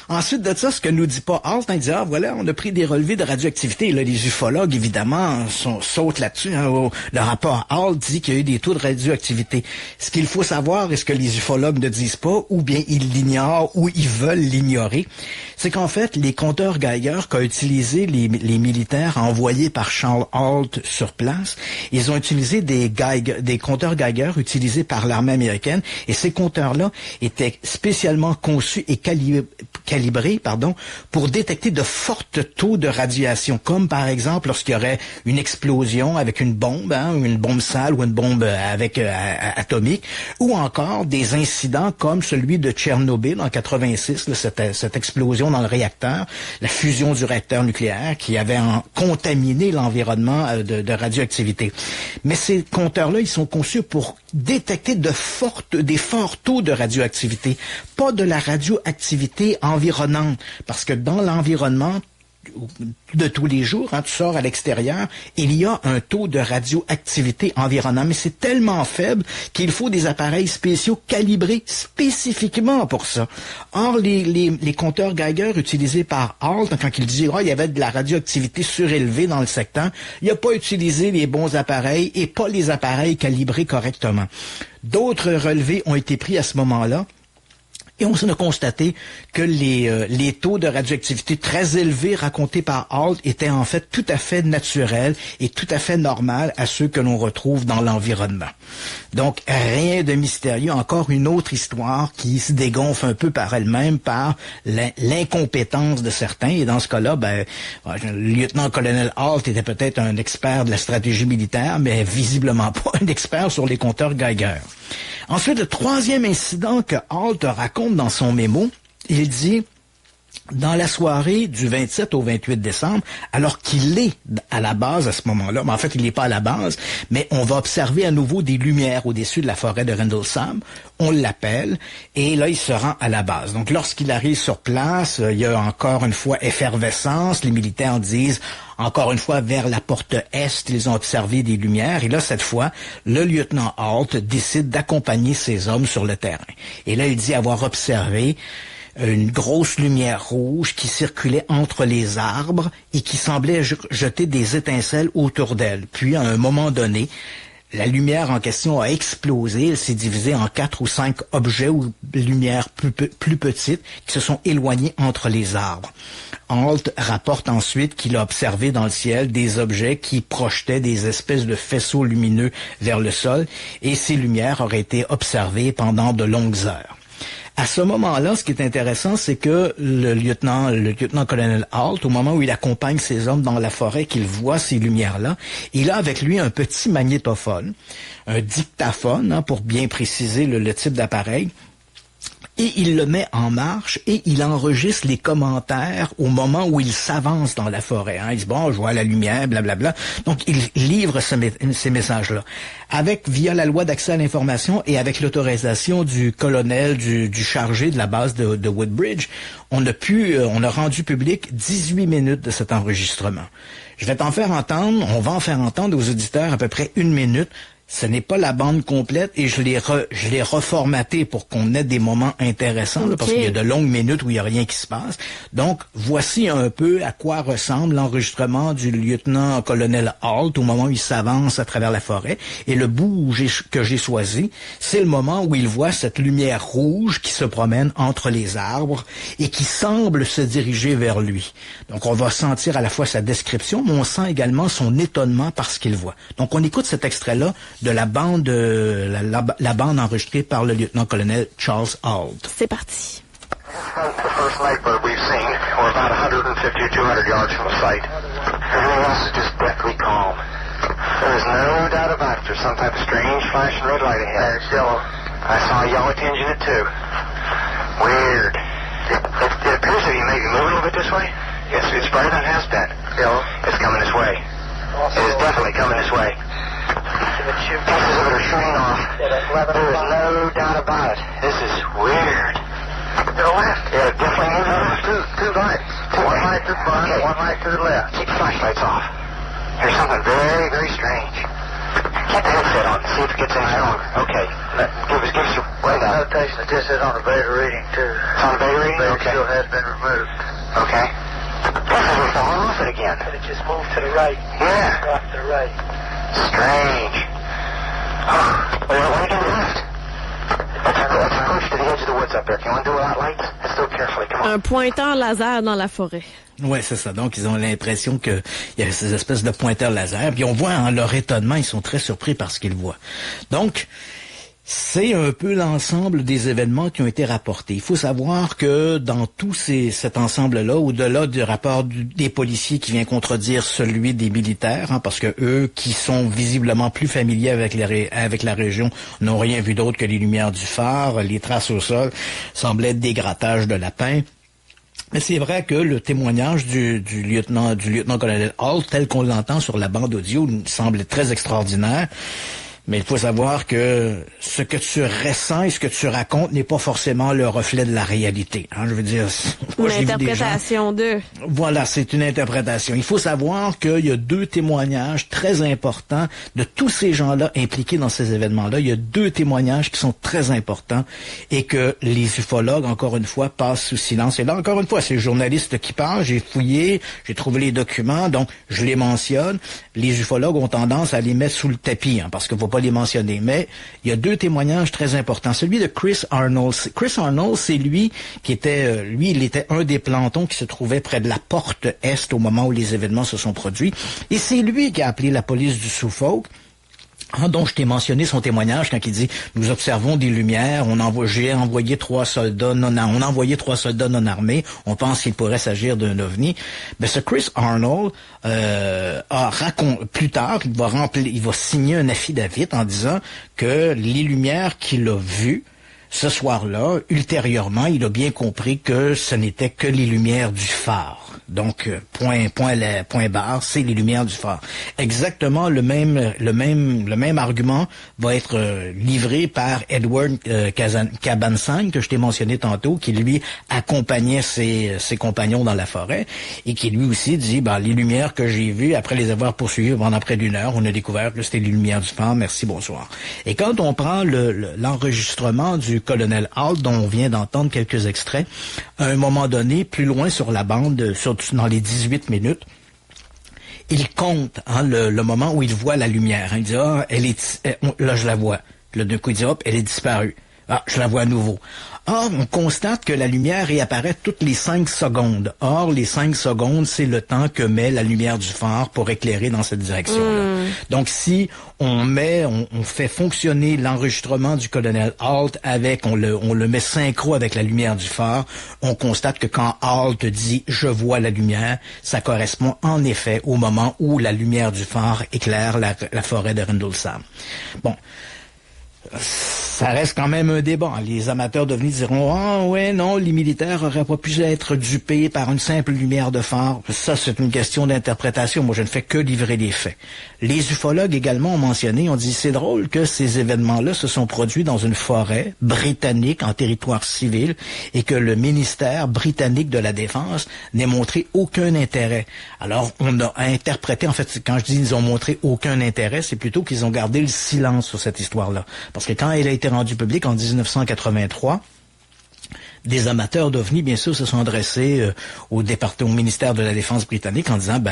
Ensuite de ça, ce que nous dit pas HALT, il dit voilà, on a pris des relevés de radioactivité. Et là, les ufologues, évidemment, sautent là-dessus. Le rapport HALT dit qu'il y a eu des taux de radioactivité. Ce qu'il faut savoir, et ce que les ufologues ne disent pas, ou bien ils l'ignorent, ou ils veulent l'ignorer, c'est qu'en fait, les compteurs Geiger qu'a utilisé les militaires envoyés par Charles HALT sur place, ils ont utilisé des compteurs Geiger utilisés par l'armée américaine, et ces compteurs-là étaient spécialement conçus et calibrés pour détecter de forts taux de radiation, comme par exemple lorsqu'il y aurait une explosion avec une bombe sale ou une bombe atomique, ou encore des incidents comme celui de Tchernobyl en 86, cette explosion dans le réacteur, la fusion du réacteur nucléaire qui avait contaminé l'environnement de radioactivité. Mais ces compteurs-là, ils sont conçus pour détecter des forts taux de radioactivité, pas de la radioactivité environnante, parce que dans l'environnement de tous les jours, tu sors à l'extérieur, il y a un taux de radioactivité environnante, mais c'est tellement faible qu'il faut des appareils spéciaux calibrés spécifiquement pour ça. Or, les compteurs Geiger utilisés par HALT, quand il dit il y avait de la radioactivité surélevée dans le secteur, il n'a pas utilisé les bons appareils et pas les appareils calibrés correctement. D'autres relevés ont été pris à ce moment-là. Et on a constaté que les taux de radioactivité très élevés racontés par HALT étaient en fait tout à fait naturels et tout à fait normaux à ceux que l'on retrouve dans l'environnement. Donc, rien de mystérieux. Encore une autre histoire qui se dégonfle un peu par elle-même par l'incompétence de certains. Et dans ce cas-là, le lieutenant-colonel HALT était peut-être un expert de la stratégie militaire, mais visiblement pas un expert sur les compteurs Geiger. Ensuite, le troisième incident que HALT raconte dans son mémo, il dit dans la soirée du 27 au 28 décembre, alors qu'il est à la base à ce moment-là, mais en fait, il n'est pas à la base, mais on va observer à nouveau des lumières au-dessus de la forêt de Rendlesham. On l'appelle, et là, il se rend à la base. Donc, lorsqu'il arrive sur place, il y a encore une fois effervescence. Les militaires disent, encore une fois, vers la porte est, ils ont observé des lumières. Et là, cette fois, le lieutenant HALT décide d'accompagner ses hommes sur le terrain. Et là, il dit avoir observé une grosse lumière rouge qui circulait entre les arbres et qui semblait jeter des étincelles autour d'elle. Puis, à un moment donné, la lumière en question a explosé, elle s'est divisée en 4 ou 5 objets ou lumières plus petites qui se sont éloignés entre les arbres. HALT rapporte ensuite qu'il a observé dans le ciel des objets qui projetaient des espèces de faisceaux lumineux vers le sol, et ces lumières auraient été observées pendant de longues heures. À ce moment-là, ce qui est intéressant, c'est que le lieutenant-colonel HALT, au moment où il accompagne ses hommes dans la forêt, qu'il voit ces lumières-là, il a avec lui un petit magnétophone, un dictaphone, pour bien préciser le type d'appareil, et il le met en marche et il enregistre les commentaires au moment où il s'avance dans la forêt. Il dit, je vois la lumière, blablabla. Donc, il livre ces messages-là. Via la loi d'accès à l'information et avec l'autorisation du colonel, du chargé de la base de Woodbridge, on a rendu public 18 minutes de cet enregistrement. On va en faire entendre aux auditeurs à peu près 1 minute. Ce n'est pas la bande complète et je l'ai reformaté pour qu'on ait des moments intéressants, là, parce qu'il y a de longues minutes où il n'y a rien qui se passe. Donc, voici un peu à quoi ressemble l'enregistrement du lieutenant-colonel Holt au moment où il s'avance à travers la forêt. Et le bout que j'ai choisi, c'est le moment où il voit cette lumière rouge qui se promène entre les arbres et qui semble se diriger vers lui. Donc, on va sentir à la fois sa description, mais on sent également son étonnement par ce qu'il voit. Donc, on écoute cet extrait-là de la bande la bande enregistrée par le lieutenant-colonel Charles Holt. C'est parti. The first nightbird we've seen. We're about 150 or 200 yards from the site. Everything else is just deathly calm. There is no doubt about it. There's some type of strange flashing red light ahead. It's yellow. I saw a yellow tinge in it too. Weird. It appears that he may be moving a little bit this way. Yes, it's brighter than it has been. Yellow. It's coming this way. It is definitely coming this way. Pieces of it are shooting off. There is no doubt about it. This is weird. To the left. Yeah, definitely moving to the left. Two lights. One light to the front, okay. One light to the left. Keep the flashlights off. There's something very, very strange. Keep the headset on. See if it gets any stronger. Okay. Give us your rundown. Notation that this is on a beta reading, too. It's on a beta reading? The beta still has been removed. Okay. This is falling off it again. But it just moved to the right. Yeah. Off to the right. Strange. Oh, why are you to the left? Let's approach to the edge of the woods up there. Can you want to do without lights? Let's do it carefully. Come on. Un pointeur laser dans la forêt. Ouais, c'est ça. Donc, ils ont l'impression que il y a ces espèces de pointeurs laser. Puis on voit en leur étonnement, ils sont très surpris par ce qu'ils voient. Donc, c'est un peu l'ensemble des événements qui ont été rapportés. Il faut savoir que dans tout cet ensemble-là, au-delà du rapport des policiers qui vient contredire celui des militaires, parce que eux, qui sont visiblement plus familiers avec la région, n'ont rien vu d'autre que les lumières du phare, les traces au sol, semblaient être des grattages de lapins. Mais c'est vrai que le témoignage du lieutenant-colonel Holt, tel qu'on l'entend sur la bande audio, semble très extraordinaire. Mais il faut savoir que ce que tu ressens et ce que tu racontes n'est pas forcément le reflet de la réalité. Hein, je veux dire, une interprétation d'eux. Voilà, c'est une interprétation. Il faut savoir qu'il y a 2 témoignages très importants de tous ces gens-là impliqués dans ces événements-là. Il y a 2 témoignages qui sont très importants et que les ufologues, encore une fois, passent sous silence. Et là, encore une fois, c'est le journaliste qui parle. J'ai fouillé, j'ai trouvé les documents, donc je les mentionne. Les ufologues ont tendance à les mettre sous le tapis, parce qu'il faut pas les mentionner. Mais il y a 2 témoignages très importants. Celui de Chris Arnold. Chris Arnold, c'est lui qui était, il était un des plantons qui se trouvait près de la porte Est au moment où les événements se sont produits. Et c'est lui qui a appelé la police du Suffolk. Donc, je t'ai mentionné son témoignage quand il dit « Nous observons des lumières, on a envoyé 3 soldats non armés, on pense qu'il pourrait s'agir d'un ovni. » Ben, ce Chris Arnold plus tard, il va signer un affidavit en disant que les lumières qu'il a vues ce soir-là, ultérieurement, il a bien compris que ce n'était que les lumières du phare. Donc, point barre, c'est les lumières du phare. Exactement le même argument va être livré par Edward Cabansang, que je t'ai mentionné tantôt, qui lui accompagnait ses compagnons dans la forêt et qui lui aussi dit, les lumières que j'ai vues, après les avoir poursuivies pendant près d'1 heure, on a découvert que c'était les lumières du phare, merci, bonsoir. Et quand on prend l'enregistrement du colonel Holt, dont on vient d'entendre quelques extraits, à un moment donné, plus loin sur la bande, dans les 18 minutes, il compte le moment où il voit la lumière. Il dit, là je la vois. Là, d'un coup, il dit, hop, elle est disparue. Ah, je la vois à nouveau. Or, on constate que la lumière réapparaît toutes les 5 secondes. Or, les 5 secondes, c'est le temps que met la lumière du phare pour éclairer dans cette direction-là. Donc, si on fait fonctionner l'enregistrement du colonel Holt on le met synchro avec la lumière du phare, on constate que quand Holt dit « je vois la lumière », ça correspond en effet au moment où la lumière du phare éclaire la forêt de Rendlesham. Bon. Ça reste quand même un débat. Les amateurs d'OVNI diront « Ah ouais, non, les militaires auraient pas pu être dupés par une simple lumière de phare. » Ça, c'est une question d'interprétation. Moi, je ne fais que livrer les faits. Les ufologues également ont mentionné, ont dit « C'est drôle que ces événements-là se sont produits dans une forêt britannique en territoire civil et que le ministère britannique de la Défense n'ait montré aucun intérêt. » Alors, on a interprété, en fait, quand je dis ils ont montré aucun intérêt, c'est plutôt qu'ils ont gardé le silence sur cette histoire-là. Parce que quand elle a été rendue publique en 1983, des amateurs d'OVNI, bien sûr, se sont adressés au ministère de la Défense britannique en disant,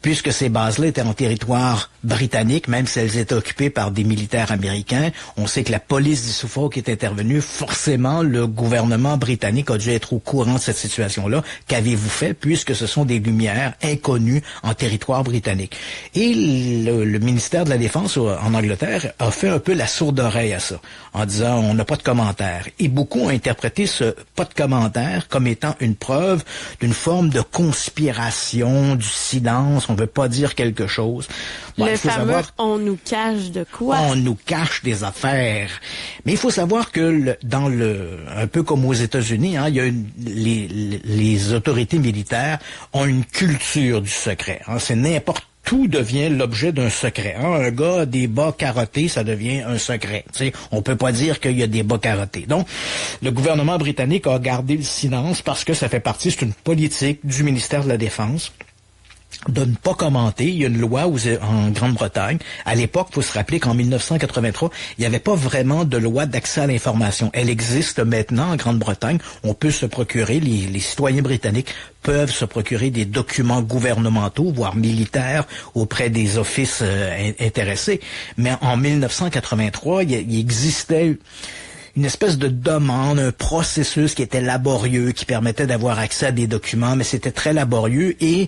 puisque ces bases-là étaient en territoire britannique, même si elles étaient occupées par des militaires américains, on sait que la police du Suffolk est intervenue. Forcément, le gouvernement britannique a dû être au courant de cette situation-là. Qu'avez-vous fait, puisque ce sont des lumières inconnues en territoire britannique? Et le ministère de la Défense en Angleterre a fait un peu la sourde oreille à ça, en disant on n'a pas de commentaire. Et beaucoup ont interprété ce pas de commentaire comme étant une preuve d'une forme de conspiration, du silence. On veut pas dire quelque chose. Le fameux « on nous cache de quoi ». On nous cache des affaires. Mais il faut savoir que un peu comme aux États-Unis, il y a les autorités militaires ont une culture du secret. C'est n'importe tout devient l'objet d'un secret. Un gars a des bas carottés, ça devient un secret. On peut pas dire qu'il y a des bas carottés. Donc, le gouvernement britannique a gardé le silence parce que ça fait partie, c'est une politique du ministère de la Défense de ne pas commenter. Il y a une loi en Grande-Bretagne. À l'époque, il faut se rappeler qu'en 1983, il n'y avait pas vraiment de loi d'accès à l'information. Elle existe maintenant en Grande-Bretagne. On peut se procurer, les citoyens britanniques peuvent se procurer des documents gouvernementaux, voire militaires, auprès des offices intéressés. Mais en 1983, il existait une espèce de demande, un processus qui était laborieux, qui permettait d'avoir accès à des documents, mais c'était très laborieux et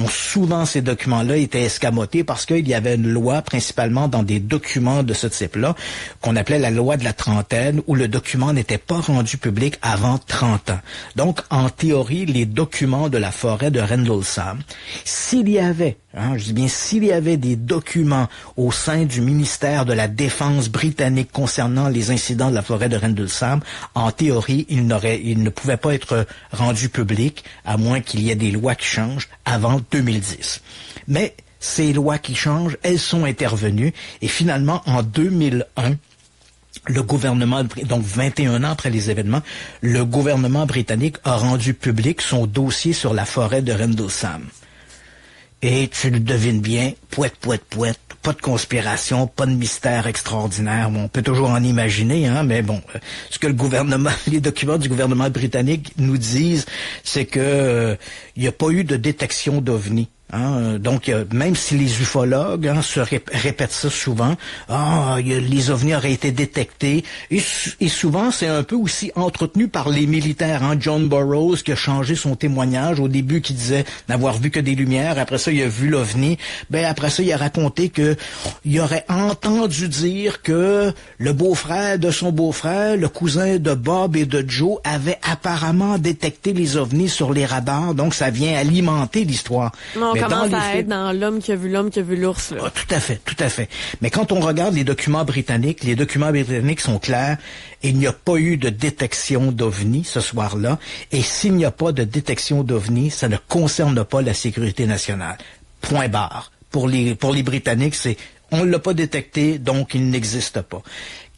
souvent ces documents-là étaient escamotés parce qu'il y avait une loi, principalement dans des documents de ce type-là, qu'on appelait la loi de la trentaine, où le document n'était pas rendu public avant 30 ans. Donc, en théorie, les documents de la forêt de Rendlesham, s'il y avait, je dis bien s'il y avait des documents au sein du ministère de la Défense britannique concernant les incidents de la forêt de Rendlesham, en théorie, il ne pouvait pas être rendu public, à moins qu'il y ait des lois qui changent avant 2010. Mais ces lois qui changent, elles sont intervenues, et finalement, en 2001, le gouvernement, donc 21 ans après les événements, le gouvernement britannique a rendu public son dossier sur la forêt de Rendlesham. Et tu le devines bien, pouette, pas de conspiration, pas de mystère extraordinaire. Bon, on peut toujours en imaginer, mais bon, ce que les documents du gouvernement britannique nous disent, c'est que il n'y a pas eu de détection d'OVNI. Donc, même si les ufologues se répètent ça souvent, les ovnis auraient été détectés, et souvent c'est un peu aussi entretenu par les militaires. John Burroughs qui a changé son témoignage au début, qui disait n'avoir vu que des lumières, après ça il a vu l'ovni, après ça il a raconté que il aurait entendu dire que le beau-frère de son beau-frère, le cousin de Bob et de Joe, avait apparemment détecté les ovnis sur les radars, donc ça vient alimenter l'histoire. On commence à être dans l'homme qui a vu l'ours. Là. Tout à fait. Mais quand on regarde les documents britanniques sont clairs. Il n'y a pas eu de détection d'OVNI ce soir-là. Et s'il n'y a pas de détection d'OVNI, ça ne concerne pas la sécurité nationale. Point barre. Pour les Britanniques, c'est on l'a pas détecté, donc il n'existe pas.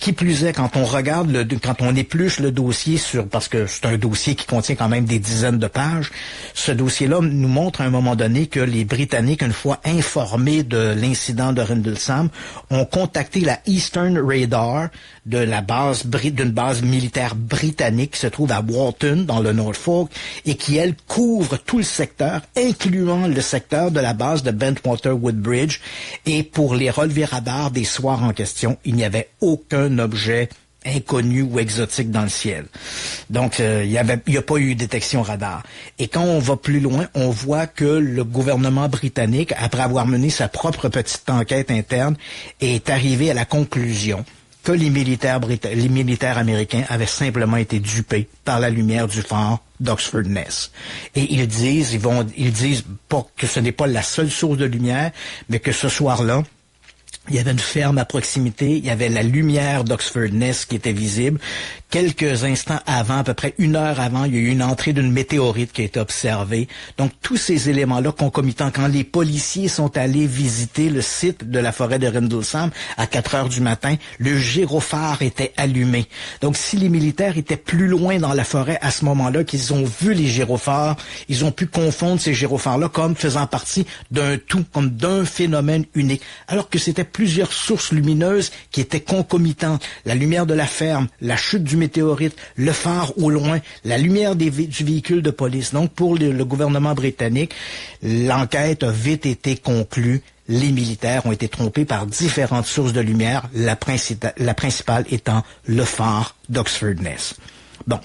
Qui plus est, quand on regarde quand on épluche le dossier parce que c'est un dossier qui contient quand même des dizaines de pages, ce dossier-là nous montre à un moment donné que les Britanniques, une fois informés de l'incident de Rendlesham, ont contacté la Eastern Radar d'une base militaire britannique qui se trouve à Walton, dans le Norfolk, et qui, elle, couvre tout le secteur, incluant le secteur de la base de Bentwater Woodbridge. Et pour les relevés radars des soirs en question, il n'y avait aucun objet inconnu ou exotique dans le ciel. Donc, il y a pas eu détection radar. Et quand on va plus loin, on voit que le gouvernement britannique, après avoir mené sa propre petite enquête interne, est arrivé à la conclusion que les militaires américains avaient simplement été dupés par la lumière du phare d'Oxford Ness. Et ils disent pas que ce n'est pas la seule source de lumière, mais que ce soir-là, Il y avait une ferme à proximité, il y avait la lumière d'Oxford Nest qui était visible. Quelques instants avant, à peu près 1 heure avant, il y a eu une entrée d'une météorite qui a été observée. Donc, tous ces éléments-là concomitants, quand les policiers sont allés visiter le site de la forêt de Rendlesham à 4 heures du matin, le gyrophare était allumé. Donc, si les militaires étaient plus loin dans la forêt à ce moment-là, qu'ils ont vu les gyrophares, ils ont pu confondre ces gyrophares-là comme faisant partie d'un tout, comme d'un phénomène unique. Alors que c'était plusieurs sources lumineuses qui étaient concomitantes. La lumière de la ferme, la chute du météorite, le phare au loin, la lumière du véhicule de police. Donc, pour le gouvernement britannique, l'enquête a vite été conclue. Les militaires ont été trompés par différentes sources de lumière, la principale étant le phare d'Oxford Nest. Bon.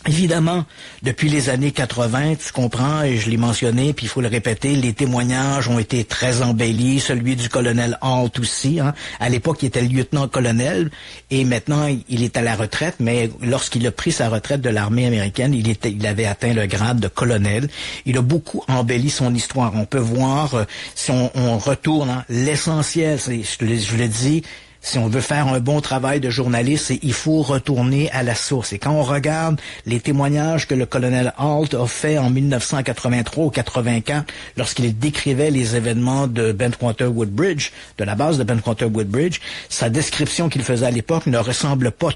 Évidemment, depuis les années 80, tu comprends, et je l'ai mentionné, puis il faut le répéter, les témoignages ont été très embellis, celui du colonel Halt aussi. Hein. À l'époque, il était lieutenant-colonel, et maintenant, il est à la retraite, mais lorsqu'il a pris sa retraite de l'armée américaine, il avait atteint le grade de colonel. Il a beaucoup embelli son histoire. On peut voir, si on retourne, hein, l'essentiel, je le dis, si on veut faire un bon travail de journaliste, il faut retourner à la source. Et quand on regarde les témoignages que le colonel Halt a fait en 1983 ou 84, lorsqu'il décrivait les événements de Bentwater Woodbridge, de la base de Bentwater Woodbridge, sa description qu'il faisait à l'époque ne ressemble pas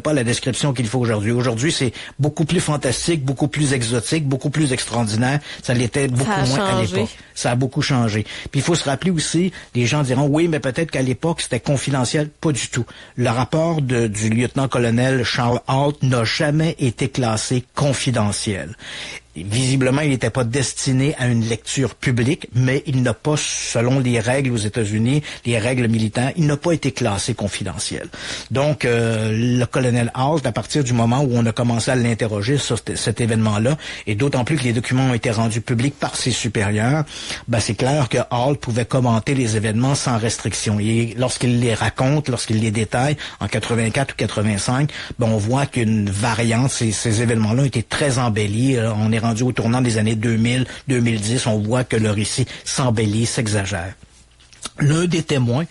à la description qu'il faut aujourd'hui. Aujourd'hui, c'est beaucoup plus fantastique, beaucoup plus exotique, beaucoup plus extraordinaire. Ça l'était beaucoup moins à l'époque. Ça a beaucoup changé. Puis il faut se rappeler aussi, les gens diront, oui, mais peut-être qu'à l'époque, c'était confidentiel. Pas du tout. Le rapport du lieutenant-colonel Charles Halt n'a jamais été classé confidentiel. Visiblement, il n'était pas destiné à une lecture publique, mais il n'a pas, selon les règles aux États-Unis, les règles militaires, il n'a pas été classé confidentiel. Donc, le colonel Halt, à partir du moment où on a commencé à l'interroger sur cet événement-là, et d'autant plus que les documents ont été rendus publics par ses supérieurs, ben c'est clair que Halt pouvait commenter les événements sans restriction. Et lorsqu'il les raconte, lorsqu'il les détaille, en 84 ou 85, ben on voit qu'une variante, ces événements-là ont été très embellis. On est rendu au tournant des années 2000, 2010, on voit que le récit s'embellit, s'exagère. L'un des témoins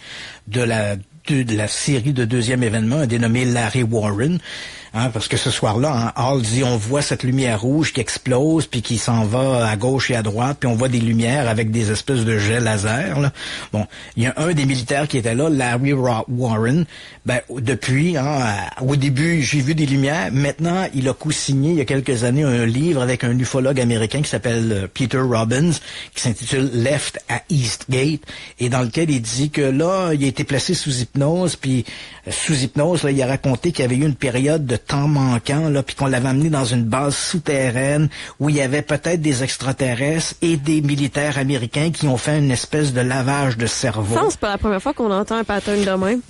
de la série de deuxième événement, un dénommé Larry Warren, hein, parce que ce soir-là, hein, Hall dit, on voit cette lumière rouge qui explose, puis qui s'en va à gauche et à droite, puis on voit des lumières avec des espèces de jets laser. Là. Bon, il y a un des militaires qui était là, Larry Warren. Ben, depuis, hein, au début, j'ai vu des lumières. Maintenant, il a co-signé, il y a quelques années, un livre avec un ufologue américain qui s'appelle Peter Robbins, qui s'intitule Left at Eastgate, et dans lequel il dit que là, il a été placé sous hypnose, puis sous hypnose, là, il a raconté qu'il y avait eu une période de temps manquant, là, puis qu'on l'avait amené dans une base souterraine où il y avait peut-être des extraterrestres et des militaires américains qui ont fait une espèce de lavage de cerveau. Je pense que c'est pas la première fois qu'on entend un pattern de même.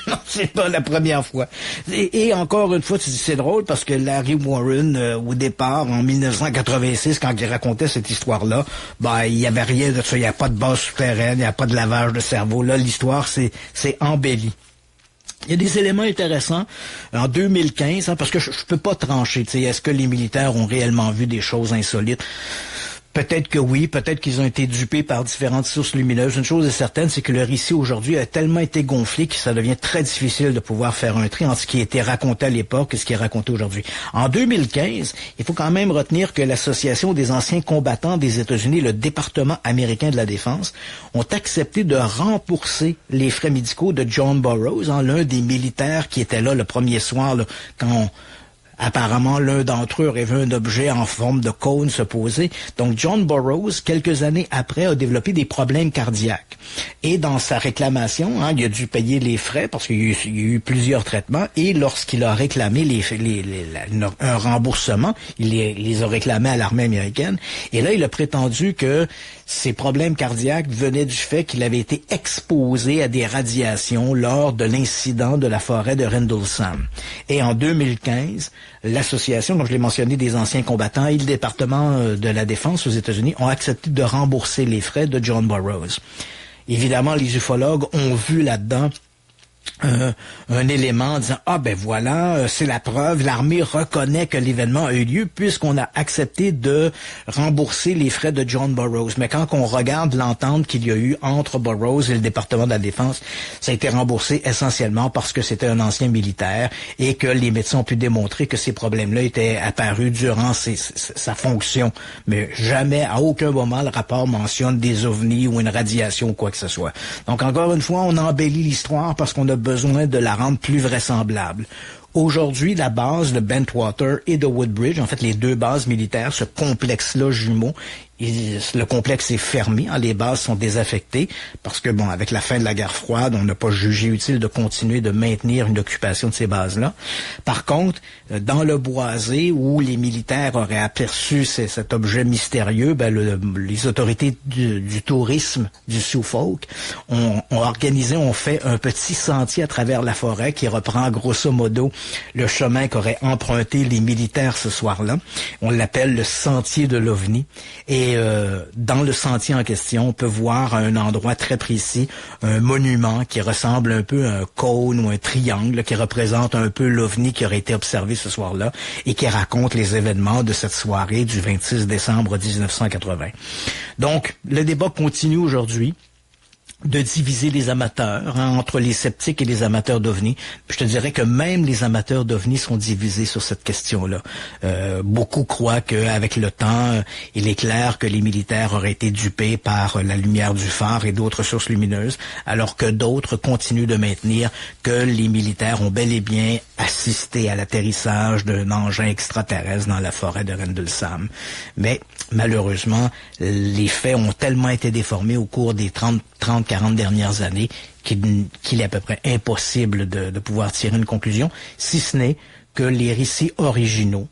Non, c'est pas la première fois. Et encore une fois, tu dis c'est drôle parce que Larry Warren, au départ, en 1986, quand il racontait cette histoire-là, ben il y avait rien de ça. Il n'y a pas de base souterraine, il n'y a pas de lavage de cerveau. Là, l'histoire, c'est embelli. Il y a des éléments intéressants en 2015, hein, parce que je peux pas trancher. Est-ce que les militaires ont réellement vu des choses insolites? Peut-être que oui, peut-être qu'ils ont été dupés par différentes sources lumineuses. Une chose est certaine, c'est que le récit aujourd'hui a tellement été gonflé que ça devient très difficile de pouvoir faire un tri entre ce qui a été raconté à l'époque et ce qui est raconté aujourd'hui. En 2015, il faut quand même retenir que l'Association des anciens combattants des États-Unis, le département américain de la Défense, ont accepté de rembourser les frais médicaux de John Burroughs, hein, l'un des militaires qui était là le premier soir là, quand apparemment, l'un d'entre eux aurait vu un objet en forme de cône se poser. Donc, John Burroughs, quelques années après, a développé des problèmes cardiaques. Et dans sa réclamation, hein, il a dû payer les frais parce qu'il y a eu plusieurs traitements. Et lorsqu'il a réclamé un remboursement, il les a réclamés à l'armée américaine. Et là, il a prétendu que ces problèmes cardiaques venaient du fait qu'il avait été exposé à des radiations lors de l'incident de la forêt de Rendlesham. Et en 2015, l'association, comme je l'ai mentionné, des anciens combattants et le département de la Défense aux États-Unis ont accepté de rembourser les frais de John Burroughs. Évidemment, les ufologues ont vu là-dedans un élément en disant « Ah ben voilà, c'est la preuve, l'armée reconnaît que l'événement a eu lieu puisqu'on a accepté de rembourser les frais de John Burroughs. » Mais quand on regarde l'entente qu'il y a eu entre Burroughs et le département de la Défense, ça a été remboursé essentiellement parce que c'était un ancien militaire et que les médecins ont pu démontrer que ces problèmes-là étaient apparus durant sa fonction. Mais jamais, à aucun moment, le rapport mentionne des ovnis ou une radiation ou quoi que ce soit. Donc encore une fois, on embellit l'histoire parce qu'on a besoin de la rendre plus vraisemblable. Aujourd'hui, la base de Bentwater et de Woodbridge, en fait les deux bases militaires, ce complexe-là jumeau, le complexe est fermé, les bases sont désaffectées parce que, bon, avec la fin de la guerre froide, on n'a pas jugé utile de continuer de maintenir une occupation de ces bases-là. Par contre, dans le boisé où les militaires auraient aperçu cet objet mystérieux, les autorités du tourisme du Suffolk ont fait un petit sentier à travers la forêt qui reprend grosso modo le chemin qu'auraient emprunté les militaires ce soir-là. On l'appelle le sentier de l'OVNI. Et dans le sentier en question, on peut voir à un endroit très précis un monument qui ressemble un peu à un cône ou un triangle qui représente un peu l'OVNI qui aurait été observé ce soir-là et qui raconte les événements de cette soirée du 26 décembre 1980. Donc, le débat continue aujourd'hui de diviser les amateurs entre les sceptiques et les amateurs d'OVNI. Je te dirais que même les amateurs d'OVNI sont divisés sur cette question-là. Beaucoup croient qu'avec le temps, il est clair que les militaires auraient été dupés par la lumière du phare et d'autres sources lumineuses, alors que d'autres continuent de maintenir que les militaires ont bel et bien assisté à l'atterrissage d'un engin extraterrestre dans la forêt de Rendlesham. Mais malheureusement, les faits ont tellement été déformés au cours des 30-40 dernières années qu'il est à peu près impossible de pouvoir tirer une conclusion, si ce n'est que les récits originaux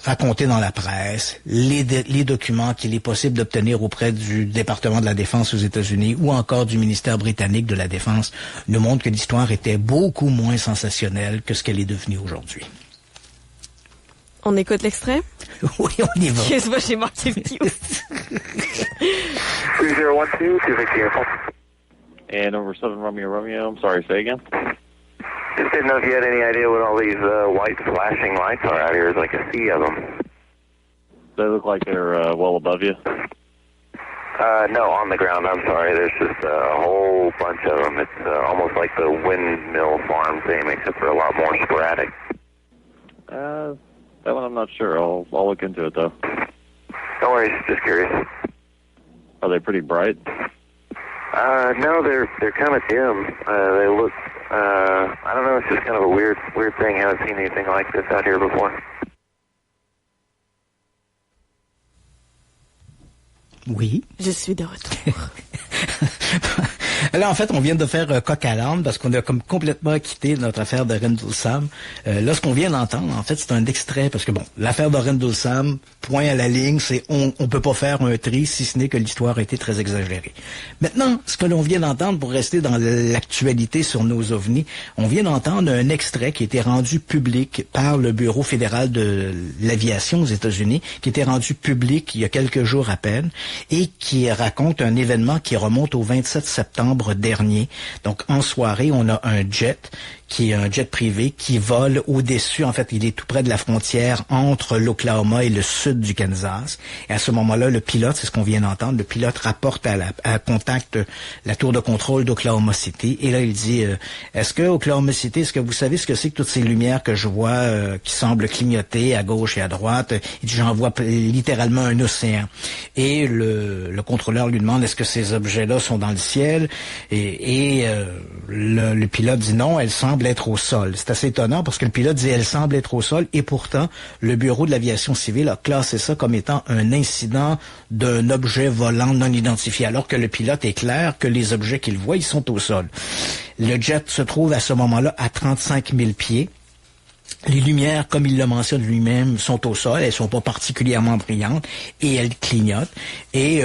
racontés dans la presse, les documents qu'il est possible d'obtenir auprès du département de la Défense aux États-Unis ou encore du ministère britannique de la Défense nous montrent que l'histoire était beaucoup moins sensationnelle que ce qu'elle est devenue aujourd'hui. On écoute l'extrait? Oui, on y va. Excuse-moi, j'ai manqué le cue. 3012, 2 Victor Airport. And over 7 Romeo, I'm sorry, say again? Just didn't know if you had any idea what all these white flashing lights are out here. There's like a sea of them. They look like they're well above you? No, on the ground, I'm sorry. There's just a whole bunch of them. It's almost like the windmill farm thing, except for a lot more sporadic. That one I'm not sure. I'll look into it, though. No worries, just curious. Are they pretty bright? No, they're kind of dim. They look, I don't know, it's just kind of a weird thing. I haven't seen anything like this out here before. Oui. Je suis de retour. Là, en fait, on vient de faire coq à l'âne parce qu'on a comme complètement quitté notre affaire de Rendlesham. Là, ce qu'on vient d'entendre, en fait, c'est un extrait parce que, bon, l'affaire de Rendlesham, point à la ligne, c'est on peut pas faire un tri si ce n'est que l'histoire a été très exagérée. Maintenant, ce que l'on vient d'entendre, pour rester dans l'actualité sur nos ovnis, on vient d'entendre un extrait qui a été rendu public par le Bureau fédéral de l'aviation aux États-Unis, qui a été rendu public il y a quelques jours à peine, et qui raconte un événement qui remonte au 27 septembre dernier. Donc, en soirée, on a un jet qui est un jet privé qui vole au-dessus. En fait, il est tout près de la frontière entre l'Oklahoma et le sud du Kansas. Et à ce moment-là, le pilote, c'est ce qu'on vient d'entendre, le pilote rapporte à contact la tour de contrôle d'Oklahoma City. Et là, il dit, est-ce que Oklahoma City, est-ce que vous savez ce que c'est que toutes ces lumières que je vois qui semblent clignoter à gauche et à droite? Il dit, j'en vois littéralement un océan. Et le contrôleur lui demande, est-ce que ces objets-là sont dans le ciel? Et le pilote dit non, elles semblent être au sol. C'est assez étonnant parce que le pilote dit elles semblent être au sol et pourtant le Bureau de l'aviation civile a classé ça comme étant un incident d'un objet volant non identifié alors que le pilote est clair que les objets qu'il voit, ils sont au sol. Le jet se trouve à ce moment-là à 35 000 pieds. Les lumières, comme il le mentionne lui-même, sont au sol, elles sont pas particulièrement brillantes et elles clignotent. Et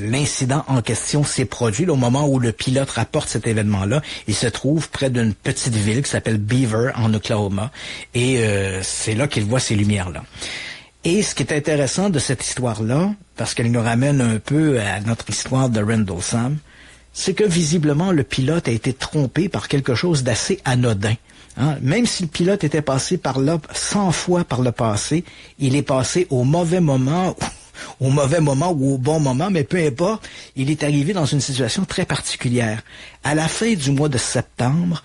l'incident en question s'est produit au moment où le pilote rapporte cet événement-là. Il se trouve près d'une petite ville qui s'appelle Beaver en Oklahoma et c'est là qu'il voit ces lumières-là. Et ce qui est intéressant de cette histoire-là, parce qu'elle nous ramène un peu à notre histoire de Rendlesham, c'est que visiblement le pilote a été trompé par quelque chose d'assez anodin. Hein? Même si le pilote était passé par là 100 fois par le passé, il est passé au mauvais moment ou au bon moment, mais peu importe, il est arrivé dans une situation très particulière. À la fin du mois de septembre,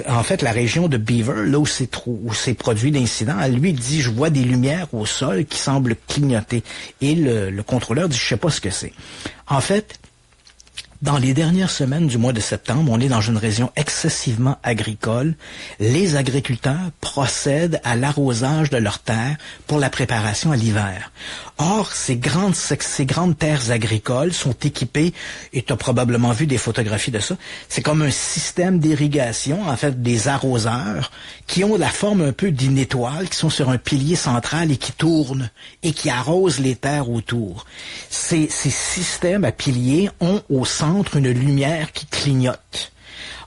en fait, la région de Beaver, là où s'est produit l'incident, lui dit, je vois des lumières au sol qui semblent clignoter. Et le contrôleur dit, je sais pas ce que c'est. En fait, dans les dernières semaines du mois de septembre, on est dans une région excessivement agricole. Les agriculteurs procèdent à l'arrosage de leurs terres pour la préparation à l'hiver. Or, ces grandes terres agricoles sont équipées, et tu as probablement vu des photographies de ça, c'est comme un système d'irrigation, en fait, des arroseurs qui ont la forme un peu d'une étoile, qui sont sur un pilier central et qui tournent et qui arrosent les terres autour. Ces systèmes à piliers ont au centre une lumière qui clignote.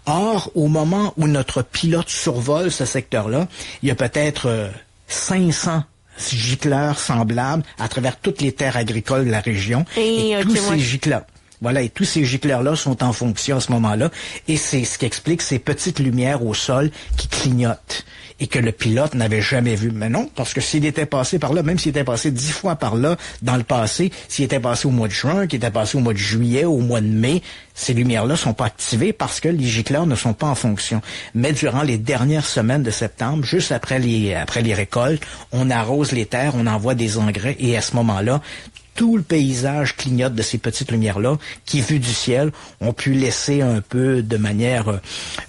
Or, au moment où notre pilote survole ce secteur-là, il y a peut-être 500 gicleurs semblables à travers toutes les terres agricoles de la région. Et tous ces gicleurs. Voilà, et tous ces gicleurs-là sont en fonction à ce moment-là. Et c'est ce qui explique ces petites lumières au sol qui clignotent et que le pilote n'avait jamais vu. Mais non, parce que s'il était passé par là, même s'il était passé 10 fois par là dans le passé, s'il était passé au mois de juin, qu'il était passé au mois de juillet, au mois de mai, ces lumières-là sont pas activées parce que les gicleurs ne sont pas en fonction. Mais durant les dernières semaines de septembre, juste après les récoltes, on arrose les terres, on envoie des engrais et à ce moment-là, tout le paysage clignote de ces petites lumières-là qui, vues du ciel, ont pu laisser un peu de manière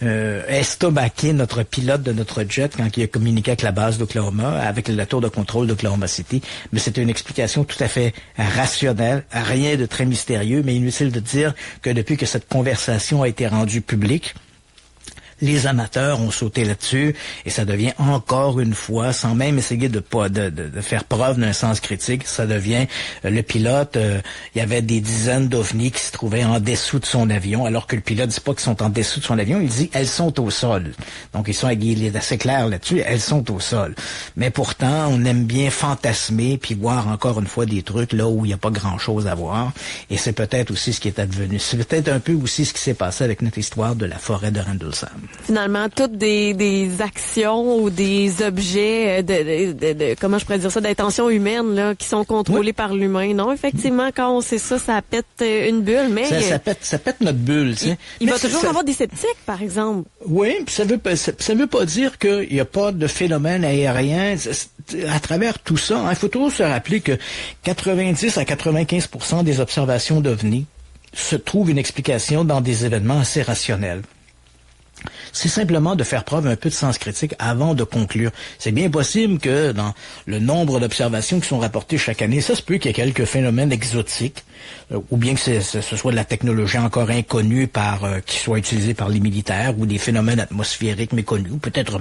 estomaquer notre pilote de notre jet quand il a communiqué avec la base d'Oklahoma, avec la tour de contrôle d'Oklahoma City. Mais c'était une explication tout à fait rationnelle, rien de très mystérieux, mais inutile de dire que depuis que cette conversation a été rendue publique, les amateurs ont sauté là-dessus et ça devient encore une fois, sans même essayer de faire preuve d'un sens critique, ça devient le pilote, il y avait des dizaines d'ovnis qui se trouvaient en dessous de son avion, alors que le pilote dit pas qu'ils sont en dessous de son avion, il dit elles sont au sol. Donc il est assez clair là-dessus, elles sont au sol. Mais pourtant, on aime bien fantasmer puis voir encore une fois des trucs là où il n'y a pas grand-chose à voir. Et c'est peut-être aussi ce qui est advenu. C'est peut-être un peu aussi ce qui s'est passé avec notre histoire de la forêt de Rendlesham. Finalement, toutes des actions ou des objets de comment je pourrais dire ça, d'intention humaine là, qui sont contrôlés par l'humain. Non, effectivement, quand on sait ça, ça pète une bulle, mais ça pète notre bulle. Tu sais. Il va toujours avoir des sceptiques, par exemple. Oui, ça veut pas dire qu'il n'y a pas de phénomène aérien. À travers tout ça, il faut toujours se rappeler que 90 à 95% des observations d'OVNI se trouvent une explication dans des événements assez rationnels. C'est simplement de faire preuve un peu de sens critique avant de conclure. C'est bien possible que dans le nombre d'observations qui sont rapportées chaque année, ça se peut qu'il y ait quelques phénomènes exotiques, ou bien que ce soit de la technologie encore inconnue qui soit utilisée par les militaires, ou des phénomènes atmosphériques méconnus, ou peut-être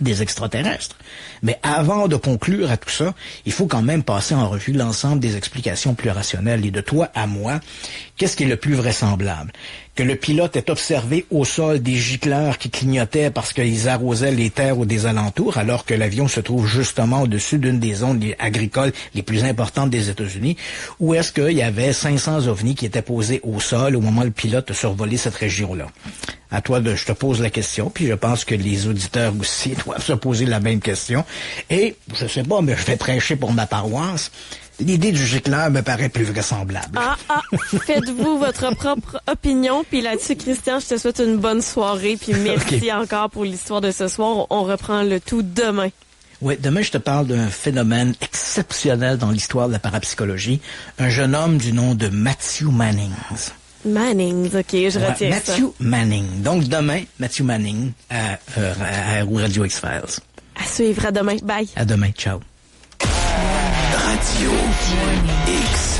des extraterrestres. Mais avant de conclure à tout ça, il faut quand même passer en revue l'ensemble des explications plus rationnelles. Et de toi à moi, qu'est-ce qui est le plus vraisemblable? Que le pilote ait observé au sol des gicleurs qui clignotaient parce qu'ils arrosaient les terres ou des alentours, alors que l'avion se trouve justement au-dessus d'une des zones agricoles les plus importantes des États-Unis, ou est-ce qu'il y avait 500 ovnis qui étaient posés au sol au moment où le pilote a survolé cette région-là? À toi, je te pose la question, puis je pense que les auditeurs aussi doivent se poser la même question. Et, je sais pas, mais je vais prêcher pour ma paroisse. L'idée du gicleur me paraît plus vraisemblable. Faites-vous votre propre opinion. Puis là-dessus, Christian, je te souhaite une bonne soirée. Puis merci encore pour l'histoire de ce soir. On reprend le tout demain. Oui, demain, je te parle d'un phénomène exceptionnel dans l'histoire de la parapsychologie. Un jeune homme du nom de Matthew Manning. Manning, ok, je retiens ça. Matthew Manning. Donc demain, Matthew Manning à Radio X-Files. À suivre, à demain. Bye. À demain, ciao. Radio X-Files.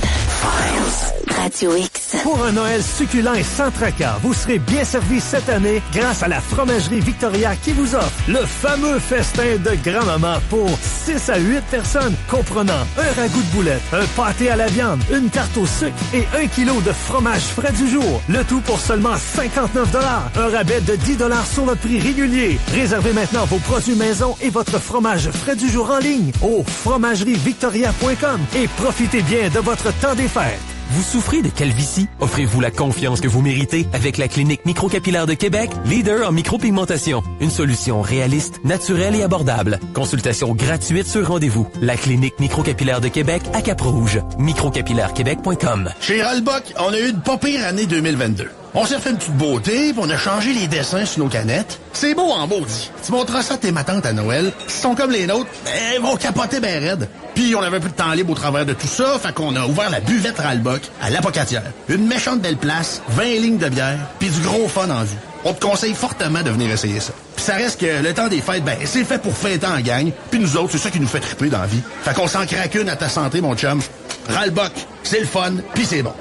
Radio X. Pour un Noël succulent et sans tracas, vous serez bien servi cette année grâce à la Fromagerie Victoria qui vous offre le fameux festin de grand-maman pour 6 à 8 personnes, comprenant un ragoût de boulettes, un pâté à la viande, une tarte au sucre et 1 kilo de fromage frais du jour. Le tout pour seulement 59 $. Un rabais de 10 $ sur le prix régulier. Réservez maintenant vos produits maison et votre fromage frais du jour en ligne au fromagerievictoria.com et profitez bien de votre temps des fêtes. Vous souffrez de calvitie? Offrez-vous la confiance que vous méritez avec la Clinique Microcapillaire de Québec, leader en micropigmentation. Une solution réaliste, naturelle et abordable. Consultation gratuite sur rendez-vous. La Clinique Microcapillaire de Québec à Cap-Rouge. microcapillairequebec.com. Chez Ralbock, on a eu une pas pire année 2022. On s'est fait une petite beauté, puis on a changé les dessins sur nos canettes. C'est beau en maudit. Tu montreras ça à tes matantes à Noël. Qui sont comme les nôtres, elles vont capoter ben raide. Puis on avait un peu de temps libre au travers de tout ça, fait qu'on a ouvert la buvette Ralbock à l'Apocatière. Une méchante belle place, 20 lignes de bière, puis du gros fun en vue. On te conseille fortement de venir essayer ça. Puis ça reste que le temps des fêtes, ben c'est fait pour fêter en gang. Puis nous autres, c'est ça qui nous fait triper dans la vie. Fait qu'on s'en craque une à ta santé, mon chum. Ralbock, c'est le fun, puis c'est bon.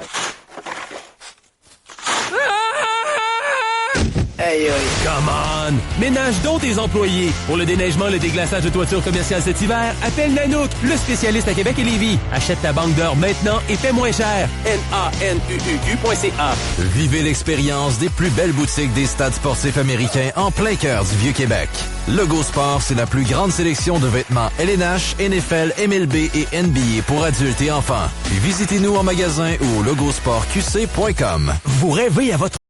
Aïe, aïe. Come on! Ménage donc tes employés. Pour le déneigement, le déglaçage de toiture commerciale cet hiver, appelle Nanook, le spécialiste à Québec et Lévis. Achète ta banque d'heures maintenant et paie moins cher. NANUUQ.ca. Vivez l'expérience des plus belles boutiques des stades sportifs américains en plein cœur du Vieux-Québec. Lego Sport, c'est la plus grande sélection de vêtements LNH, NFL, MLB et NBA pour adultes et enfants. Visitez-nous en magasin ou au logosportqc.com. Vous rêvez à votre